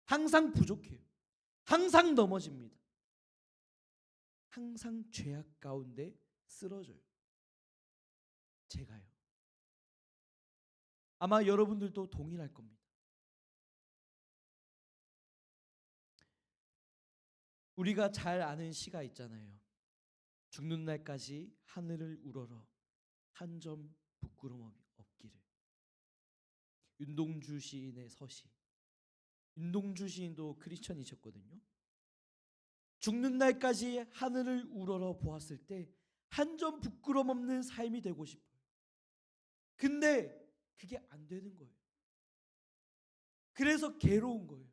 항상 부족해요. 항상 넘어집니다. 항상 죄악 가운데 쓰러져요. 제가요. 아마 여러분들도 동일할 겁니다. 우리가 잘 아는 시가 있잖아요. 죽는 날까지 하늘을 우러러 한 점 부끄럼 없기를. 윤동주 시인의 서시. 윤동주 시인도 크리스천이셨거든요. 죽는 날까지 하늘을 우러러 보았을 때 한 점 부끄럼 없는 삶이 되고 싶어요. 근데 그게 안 되는 거예요. 그래서 괴로운 거예요.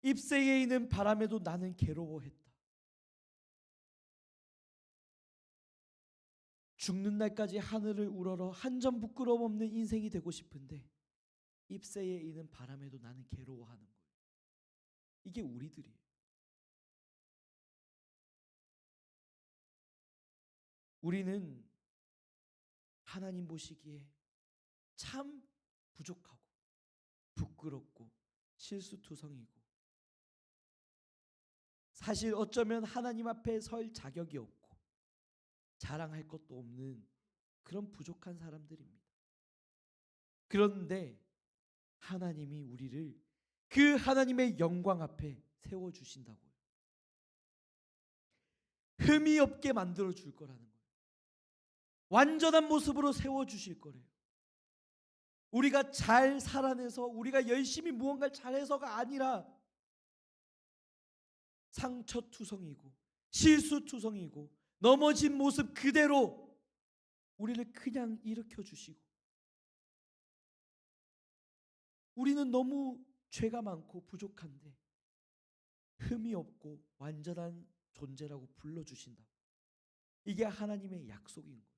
잎새에 있는 바람에도 나는 괴로워했다. 죽는 날까지 하늘을 우러러 한 점 부끄럼 없는 인생이 되고 싶은데 잎새에 있는 바람에도 나는 괴로워하는 거예요. 이게 우리들이에요. 우리는 하나님 보시기에 참 부족하고 부끄럽고 실수투성이고, 사실 어쩌면 하나님 앞에 설 자격이 없고 자랑할 것도 없는 그런 부족한 사람들입니다. 그런데 하나님이 우리를 그 하나님의 영광 앞에 세워주신다고요. 흠이 없게 만들어 줄 거라는 거예요. 완전한 모습으로 세워주실 거래요. 우리가 잘 살아내서, 우리가 열심히 무언가를 잘해서가 아니라 상처투성이고 실수투성이고 넘어진 모습 그대로 우리를 그냥 일으켜 주시고, 우리는 너무 죄가 많고 부족한데 흠이 없고 완전한 존재라고 불러주신다. 이게 하나님의 약속인 거예요.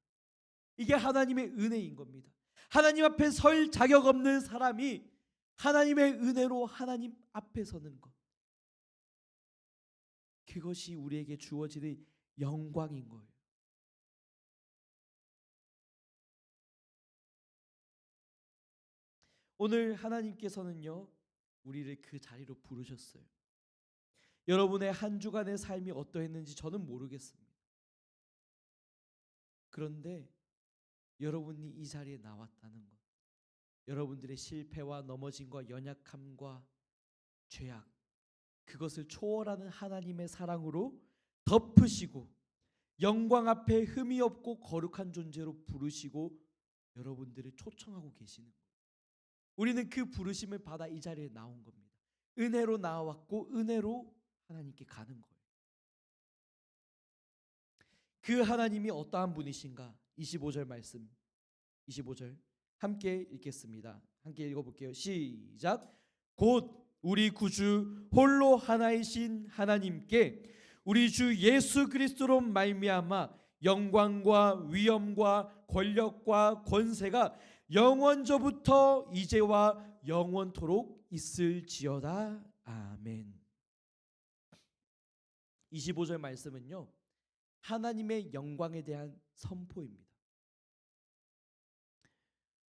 이게 하나님의 은혜인 겁니다. 하나님 앞에 설 자격 없는 사람이 하나님의 은혜로 하나님 앞에 서는 것, 그것이 우리에게 주어지는 영광인 거예요. 오늘 하나님께서는요, 우리를 그 자리로 부르셨어요. 여러분의 한 주간의 삶이 어떠했는지 저는 모르겠습니다. 그런데 여러분이 이 자리에 나왔다는 것, 여러분들의 실패와 넘어짐과 연약함과 죄악, 그것을 초월하는 하나님의 사랑으로 덮으시고 영광 앞에 흠이 없고 거룩한 존재로 부르시고 여러분들을 초청하고 계시는 거예요. 우리는 그 부르심을 받아 이 자리에 나온 겁니다. 은혜로 나왔고 은혜로 하나님께 가는 거예요. 그 하나님이 어떠한 분이신가? 25절 말씀, 25절 함께 읽겠습니다. 함께 읽어볼게요. 시작. 곧 우리 구주 홀로 하나이신 하나님께 우리 주 예수 그리스도로 말미암아 영광과 위엄과 권력과 권세가 영원저부터 이제와 영원토록 있을지어다. 아멘. 25절 말씀은요, 하나님의 영광에 대한 선포입니다.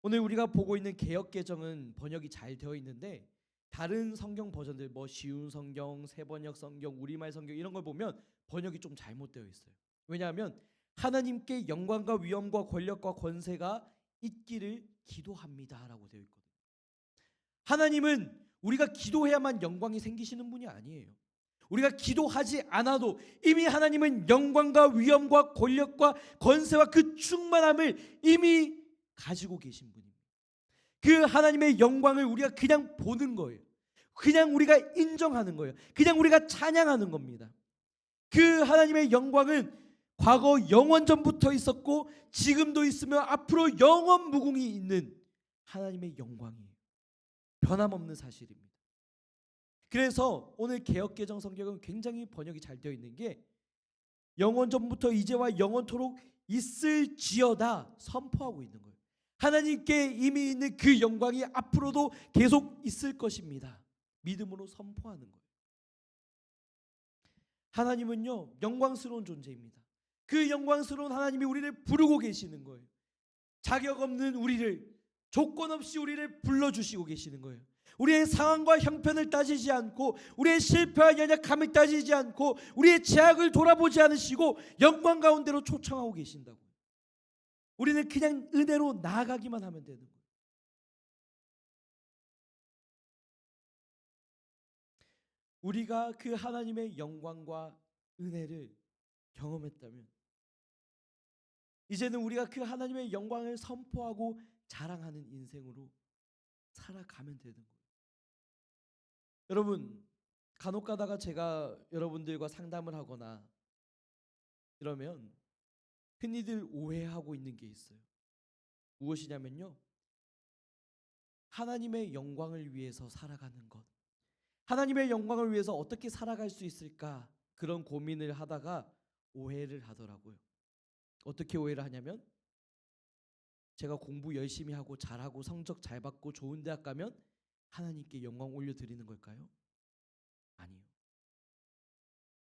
오늘 우리가 보고 있는 개역개정은 번역이 잘 되어 있는데 다른 성경 버전들, 뭐 쉬운 성경, 새번역 성경, 우리말 성경 이런 걸 보면 번역이 좀 잘못되어 있어요. 왜냐하면 하나님께 영광과 위엄과 권력과 권세가 있기를 기도합니다 라고 되어 있거든요. 하나님은 우리가 기도해야만 영광이 생기시는 분이 아니에요. 우리가 기도하지 않아도 이미 하나님은 영광과 위엄과 권력과 권세와 그 충만함을 이미 가지고 계신 분입니다. 그 하나님의 영광을 우리가 그냥 보는 거예요. 그냥 우리가 인정하는 거예요. 그냥 우리가 찬양하는 겁니다. 그 하나님의 영광은 과거 영원전부터 있었고 지금도 있으며 앞으로 영원 무궁히 있는 하나님의 영광이에요. 변함없는 사실입니다. 그래서 오늘 개역개정 성경은 굉장히 번역이 잘 되어 있는 게 영원전부터 이제와 영원토록 있을지어다 선포하고 있는 거예요. 하나님께 이미 있는 그 영광이 앞으로도 계속 있을 것입니다. 믿음으로 선포하는 거예요. 하나님은요 영광스러운 존재입니다. 그 영광스러운 하나님이 우리를 부르고 계시는 거예요. 자격 없는 우리를, 조건 없이 우리를 불러주시고 계시는 거예요. 우리의 상황과 형편을 따지지 않고, 우리의 실패와 연약함을 따지지 않고, 우리의 죄악을 돌아보지 않으시고 영광 가운데로 초청하고 계신다고. 우리는 그냥 은혜로 나아가기만 하면 되는 거예요. 우리가 그 하나님의 영광과 은혜를 경험했다면 이제는 우리가 그 하나님의 영광을 선포하고 자랑하는 인생으로 살아가면 되는 거예요. 여러분, 간혹 가다가 제가 여러분들과 상담을 하거나 이러면 흔히들 오해하고 있는 게 있어요. 무엇이냐면요, 하나님의 영광을 위해서 살아가는 것, 하나님의 영광을 위해서 어떻게 살아갈 수 있을까, 그런 고민을 하다가 오해를 하더라고요. 어떻게 오해를 하냐면, 제가 공부 열심히 하고 잘하고 성적 잘 받고 좋은 대학 가면 하나님께 영광 올려드리는 걸까요? 아니요.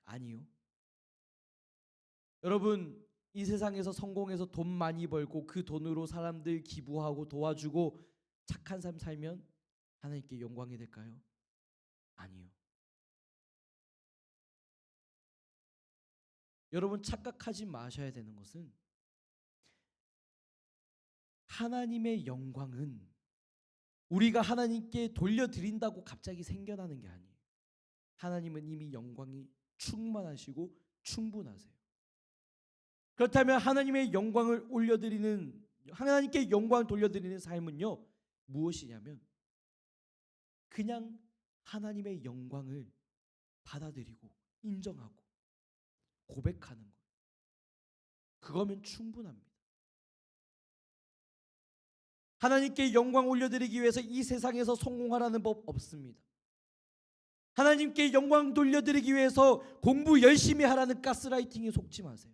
아니요. 여러분, 이 세상에서 성공해서 돈 많이 벌고 그 돈으로 사람들 기부하고 도와주고 착한 삶 살면 하나님께 영광이 될까요? 아니요. 여러분, 착각하지 마셔야 되는 것은 하나님의 영광은 우리가 하나님께 돌려드린다고 갑자기 생겨나는 게 아니에요. 하나님은 이미 영광이 충만하시고 충분하세요. 그렇다면 하나님의 영광을 올려드리는, 하나님께 영광을 돌려드리는 삶은요 무엇이냐면 그냥 하나님의 영광을 받아들이고 인정하고 고백하는 거예요. 그거면 충분합니다. 하나님께 영광 올려드리기 위해서 이 세상에서 성공하라는 법 없습니다. 하나님께 영광 돌려드리기 위해서 공부 열심히 하라는 가스라이팅에 속지 마세요.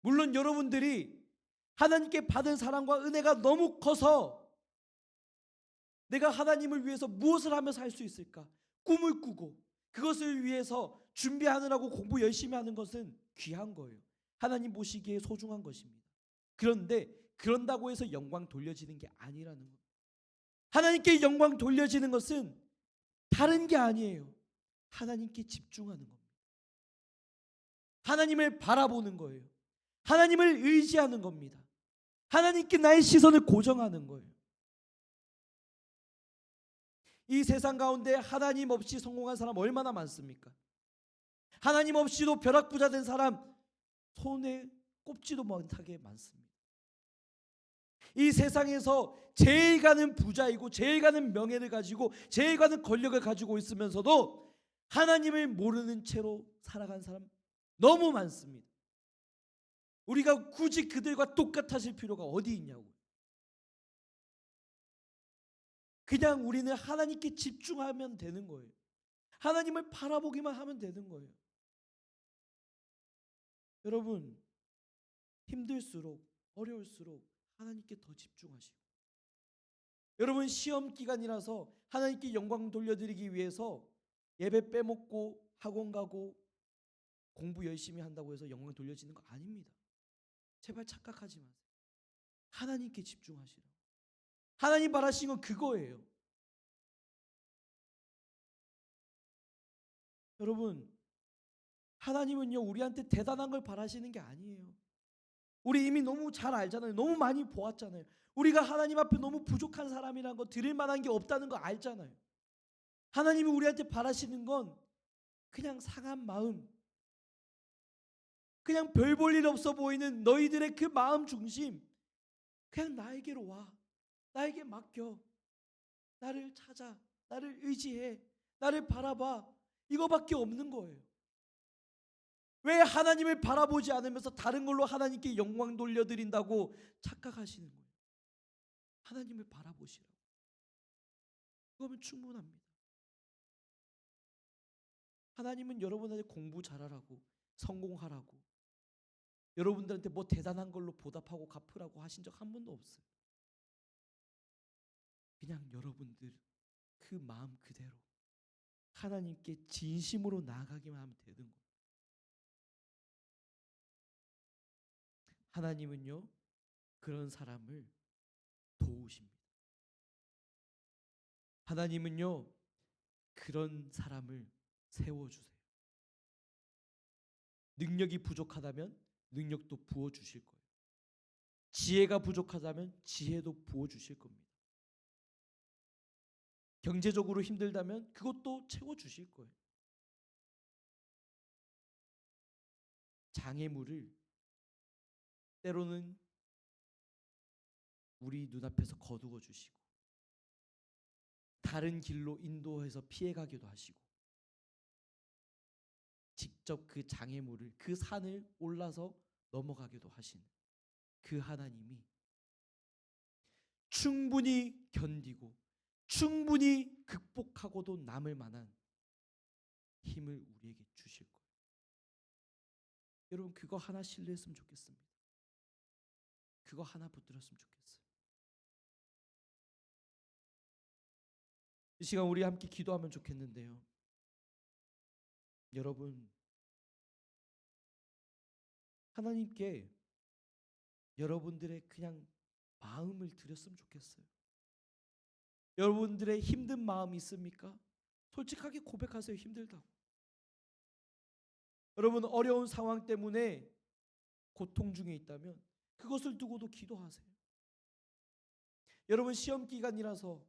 물론 여러분들이 하나님께 받은 사랑과 은혜가 너무 커서 내가 하나님을 위해서 무엇을 하며 살 수 있을까? 꿈을 꾸고 그것을 위해서 준비하느라고 공부 열심히 하는 것은 귀한 거예요. 하나님 보시기에 소중한 것입니다. 그런데 그런다고 해서 영광 돌려지는 게 아니라는 거예요. 하나님께 영광 돌려지는 것은 다른 게 아니에요. 하나님께 집중하는 겁니다. 하나님을 바라보는 거예요. 하나님을 의지하는 겁니다. 하나님께 나의 시선을 고정하는 거예요. 이 세상 가운데 하나님 없이 성공한 사람 얼마나 많습니까? 하나님 없이도 벼락부자 된 사람 손에 꼽지도 못하게 많습니다. 이 세상에서 제일 가는 부자이고 제일 가는 명예를 가지고 제일 가는 권력을 가지고 있으면서도 하나님을 모르는 채로 살아간 사람 너무 많습니다. 우리가 굳이 그들과 똑같아질 필요가 어디 있냐고요. 그냥 우리는 하나님께 집중하면 되는 거예요. 하나님을 바라보기만 하면 되는 거예요. 여러분, 힘들수록 어려울수록 하나님께 더 집중하시고, 여러분 시험 기간이라서 하나님께 영광 돌려드리기 위해서 예배 빼먹고 학원 가고 공부 열심히 한다고 해서 영광 돌려지는 거 아닙니다. 제발 착각하지 마세요. 하나님께 집중하시라고. 하나님 바라시는 건 그거예요. 여러분, 하나님은요 우리한테 대단한 걸 바라시는 게 아니에요. 우리 이미 너무 잘 알잖아요. 너무 많이 보았잖아요. 우리가 하나님 앞에 너무 부족한 사람이라는 거, 드릴 만한 게 없다는 거 알잖아요. 하나님이 우리한테 바라시는 건 그냥 상한 마음, 그냥 별 볼 일 없어 보이는 너희들의 그 마음 중심, 그냥 나에게로 와, 나에게 맡겨, 나를 찾아, 나를 의지해, 나를 바라봐, 이거밖에 없는 거예요. 왜 하나님을 바라보지 않으면서 다른 걸로 하나님께 영광 돌려드린다고 착각하시는 거예요? 하나님을 바라보시라고. 그거면 충분합니다. 하나님은 여러분한테 공부 잘하라고, 성공하라고, 여러분들한테 뭐 대단한 걸로 보답하고 갚으라고 하신 적 한 번도 없어요. 그냥 여러분들 그 마음 그대로 하나님께 진심으로 나아가기만 하면 되는 거예요. 하나님은요, 그런 사람을 도우십니다. 하나님은요, 그런 사람을 세워주세요. 능력이 부족하다면 능력도 부어주실 거예요. 지혜가 부족하다면 지혜도 부어주실 겁니다. 경제적으로 힘들다면 그것도 채워주실 거예요. 장애물을 때로는 우리 눈앞에서 거두어 주시고 다른 길로 인도해서 피해가기도 하시고 직접 그 장애물을, 그 산을 올라서 넘어가기도 하시는 그 하나님이 충분히 견디고 충분히 극복하고도 남을 만한 힘을 우리에게 주실 거예요. 여러분, 그거 하나 신뢰했으면 좋겠습니다. 그거 하나 붙들었으면 좋겠어요. 이 시간 우리 함께 기도하면 좋겠는데요. 여러분, 하나님께 여러분들의 그냥 마음을 드렸으면 좋겠어요. 여러분들의 힘든 마음이 있습니까? 솔직하게 고백하세요. 힘들다고. 여러분, 어려운 상황 때문에 고통 중에 있다면 그것을 두고도 기도하세요. 여러분, 시험 기간이라서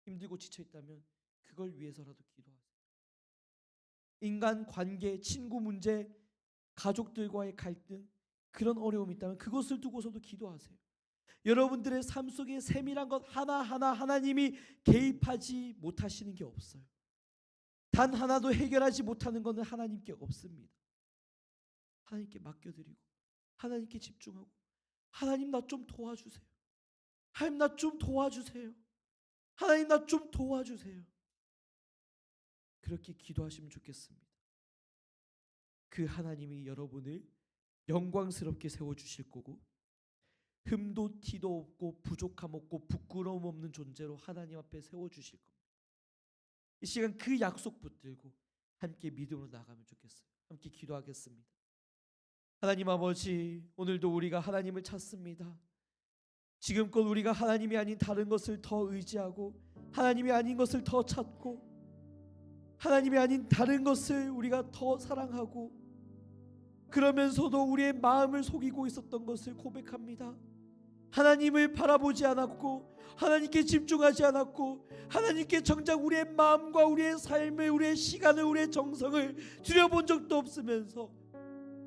힘들고 지쳐 있다면 그걸 위해서라도 기도하세요. 인간 관계, 친구 문제, 가족들과의 갈등, 그런 어려움이 있다면 그것을 두고서도 기도하세요. 여러분들의 삶 속에 세밀한 것 하나하나 하나님이 개입하지 못하시는 게 없어요. 단 하나도 해결하지 못하는 것은 하나님께 없습니다. 하나님께 맡겨드리고 하나님께 집중하고, 하나님 나 좀 도와주세요. 하나님 나 좀 도와주세요. 하나님 나 좀 도와주세요. 그렇게 기도하시면 좋겠습니다. 그 하나님이 여러분을 영광스럽게 세워주실 거고, 흠도 티도 없고 부족함 없고 부끄러움 없는 존재로 하나님 앞에 세워주실 겁니다. 이 시간 그 약속 붙들고 함께 믿음으로 나가면 좋겠어요. 함께 기도하겠습니다. 하나님 아버지, 오늘도 우리가 하나님을 찾습니다. 지금껏 우리가 하나님이 아닌 다른 것을 더 의지하고 하나님이 아닌 것을 더 찾고 하나님이 아닌 다른 것을 우리가 더 사랑하고, 그러면서도 우리의 마음을 속이고 있었던 것을 고백합니다. 하나님을 바라보지 않았고 하나님께 집중하지 않았고 하나님께 정작 우리의 마음과 우리의 삶을, 우리의 시간을, 우리의 정성을 들여본 적도 없으면서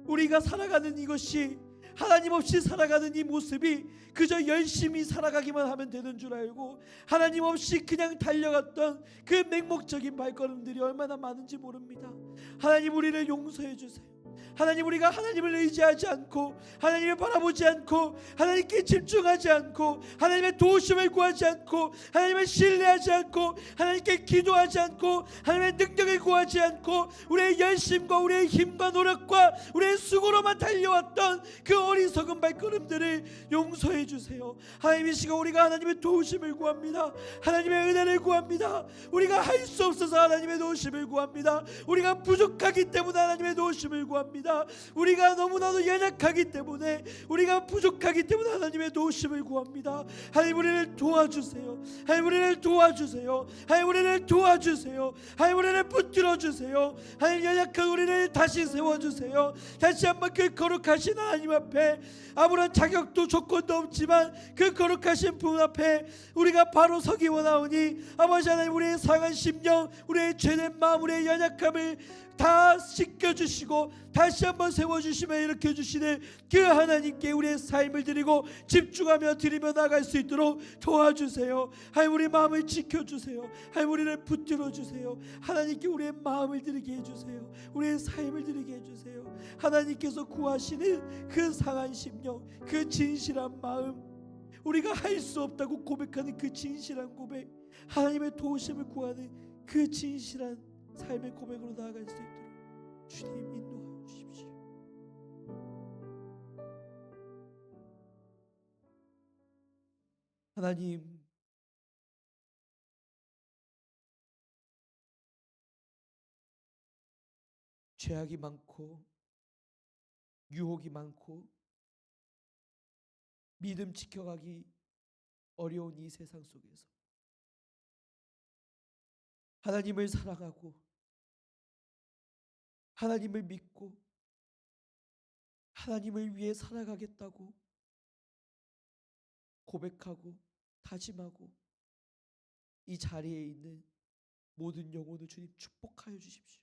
우리가 살아가는 이것이, 하나님 없이 살아가는 이 모습이 그저 열심히 살아가기만 하면 되는 줄 알고 하나님 없이 그냥 달려갔던 그 맹목적인 발걸음들이 얼마나 많은지 모릅니다. 하나님, 우리를 용서해 주세요. 하나님, 우리가 하나님을 의지하지 않고 하나님을 바라보지 않고 하나님께 집중하지 않고 하나님의 도우심을 구하지 않고 하나님을 신뢰하지 않고 하나님께 기도하지 않고 하나님의 능력을 구하지 않고 우리의 열심과 우리의 힘과 노력과 우리의 수고로만 달려왔던 그 어리석은 발걸음들을 용서해 주세요. 하나님, 이 시간 우리가 하나님의 도우심을 구합니다. 하나님의 은혜를 구합니다. 우리가 할 수 없어서 하나님의 도우심을 구합니다. 우리가 부족하기 때문에 하나님의 도우심을 구합니다. 구합니다. 우리가 너무나도 연약하기 때문에, 우리가 부족하기 때문에 하나님의 도우심을 구합니다. 하나님 우리를 도와주세요. 하나님 우리를 도와주세요. 하나님 우리를 도와주세요. 하나님 우리를 붙들어 주세요. 하나님 연약한 우리를 다시 세워주세요. 다시 한번 그 거룩하신 하나님 앞에, 아무런 자격도 조건도 없지만 그 거룩하신 분 앞에 우리가 바로 서기 원하오니, 아버지 하나님 우리의 상한 심령, 우리의 죄된 마음, 우리의 연약함을 다 씻겨주시고 다시 한번 세워주시며 일으켜주시는 그 하나님께 우리의 삶을 드리고 집중하며 드리며 나갈 수 있도록 도와주세요. 하나님 우리 마음을 지켜주세요. 하나님 우리를 붙들어주세요. 하나님께 우리의 마음을 드리게 해주세요. 우리의 삶을 드리게 해주세요. 하나님께서 구하시는 그 상한 심령, 그 진실한 마음, 우리가 할 수 없다고 고백하는 그 진실한 고백, 하나님의 도우심을 구하는 그 진실한 삶의 고백으로 나아갈 수 있도록 주님 인도하여 주십시오. 하나님, 죄악이 많고 유혹이 많고 믿음 지켜가기 어려운 이 세상 속에서 하나님을 사랑하고 하나님을 믿고 하나님을 위해 살아가겠다고 고백하고 다짐하고 이 자리에 있는 모든 영혼을 주님 축복하여 주십시오.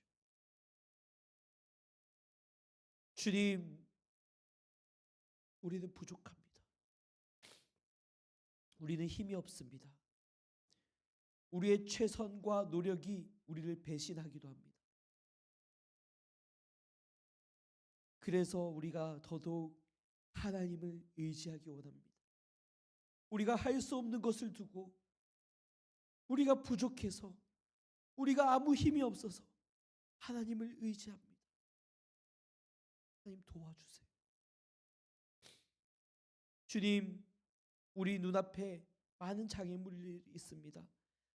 주님, 우리는 부족합니다. 우리는 힘이 없습니다. 우리의 최선과 노력이 우리를 배신하기도 합니다. 그래서 우리가 더더욱 하나님을 의지하기 원합니다. 우리가 할 수 없는 것을 두고, 우리가 부족해서, 우리가 아무 힘이 없어서 하나님을 의지합니다. 하나님 도와주세요. 주님, 우리 눈앞에 많은 장애물이 있습니다.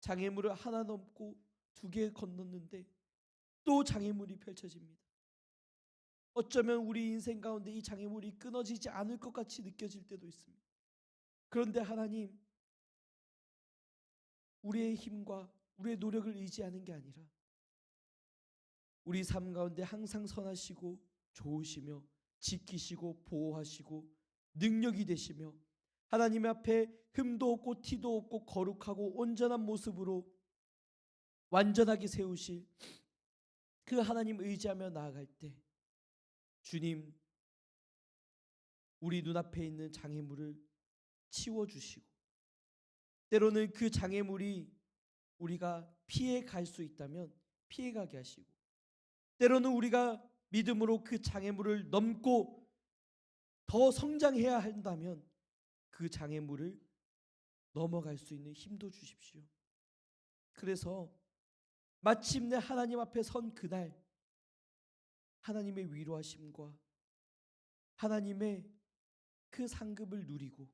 장애물을 하나 넘고 두 개 건넜는데 또 장애물이 펼쳐집니다. 어쩌면 우리 인생 가운데 이 장애물이 끊어지지 않을 것 같이 느껴질 때도 있습니다. 그런데 하나님, 우리의 힘과 우리의 노력을 의지하는 게 아니라 우리 삶 가운데 항상 선하시고 좋으시며 지키시고 보호하시고 능력이 되시며 하나님 앞에 흠도 없고 티도 없고 거룩하고 온전한 모습으로 완전하게 세우실 그 하나님 의지하며 나아갈 때 주님, 우리 눈앞에 있는 장애물을 치워주시고, 때로는 그 장애물이 우리가 피해 갈 수 있다면 피해 가게 하시고, 때로는 우리가 믿음으로 그 장애물을 넘고 더 성장해야 한다면 그 장애물을 넘어갈 수 있는 힘도 주십시오. 그래서 마침내 하나님 앞에 선 그날 하나님의 위로하심과 하나님의 그 상급을 누리고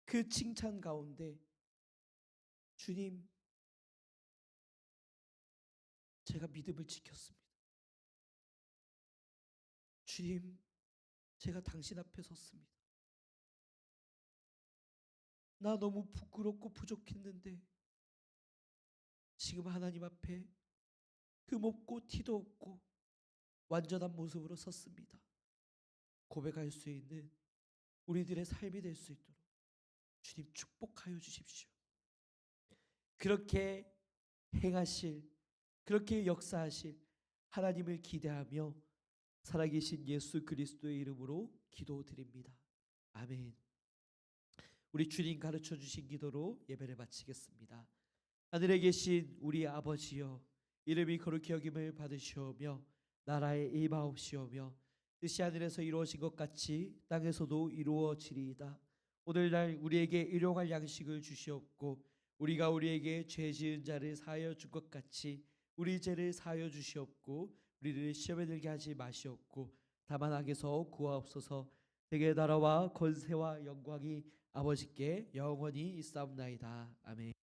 그 칭찬 가운데 주님, 제가 믿음을 지켰습니다. 주님, 제가 당신 앞에 섰습니다. 나 너무 부끄럽고 부족했는데 지금 하나님 앞에 흠없고 티도 없고 완전한 모습으로 섰습니다. 고백할 수 있는 우리들의 삶이 될 수 있도록 주님 축복하여 주십시오. 그렇게 행하실, 그렇게 역사하실 하나님을 기대하며 살아계신 예수 그리스도의 이름으로 기도드립니다. 아멘. 우리 주님 가르쳐 주신 기도로 예배를 마치겠습니다. 하늘에 계신 우리 아버지여, 이름이 거룩히 여김을 받으시오며 나라의 임하옵시오며 뜻이 하늘에서 이루어진 것 같이 땅에서도 이루어지리이다. 오늘날 우리에게 일용할 양식을 주시옵고 우리가 우리에게 죄 지은 자를 사하여 준 것 같이 우리 죄를 사하여 주시옵고 우리를 시험에 들게 하지 마시옵고 다만 악에서 구하옵소서. 대개 나라와 권세와 영광이 아버지께 영원히 있사옵나이다. 아멘.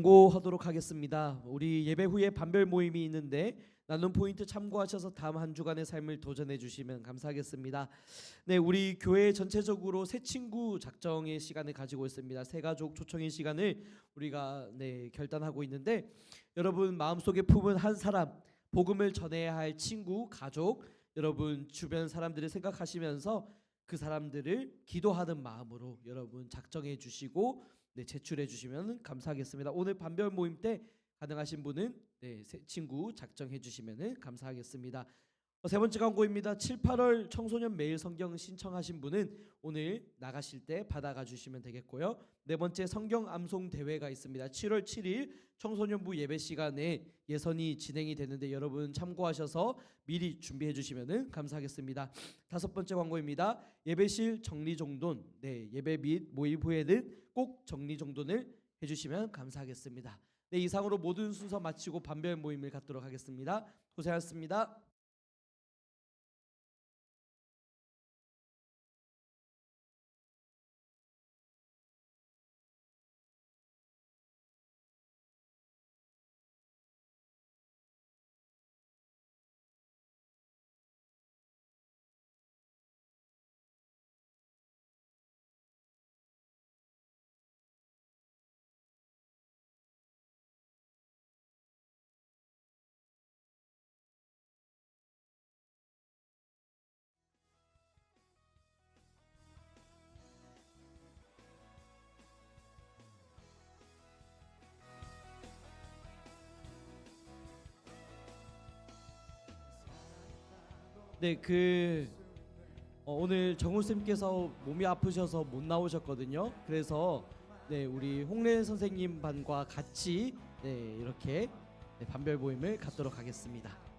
공고하도록 하겠습니다. 우리 예배 후에 반별 모임이 있는데 나눔 포인트 참고하셔서 다음 한 주간의 삶을 도전해 주시면 감사하겠습니다. 네, 우리 교회 전체적으로 새 친구 작정의 시간을 가지고 있습니다. 새 가족 초청의 시간을 우리가 결단하고 있는데 여러분 마음속에 품은 한 사람, 복음을 전해야 할 친구, 가족, 여러분 주변 사람들을 생각하시면서 그 사람들을 기도하는 마음으로 여러분 작정해 주시고 제출해 주시면 감사하겠습니다. 오늘 반별 모임 때 가능하신 분은 새 친구 작정해 주시면 감사하겠습니다. 세 번째 광고입니다. 7, 8월 청소년 매일 성경 신청하신 분은 오늘 나가실 때 받아가 주시면 되겠고요. 네 번째 성경 암송 대회가 있습니다. 7월 7일 청소년부 예배 시간에 예선이 진행이 되는데 여러분 참고하셔서 미리 준비해 주시면 감사하겠습니다. 다섯 번째 광고입니다. 예배실 정리정돈, 예배 및 모임 후에는 꼭 정리정돈을 해주시면 감사하겠습니다. 이상으로 모든 순서 마치고 반별 모임을 갖도록 하겠습니다. 고생하셨습니다. 오늘 정우 쌤께서 몸이 아프셔서 못 나오셨거든요. 그래서 우리 홍래 선생님 반과 같이 이렇게 반별 모임을 갖도록 하겠습니다.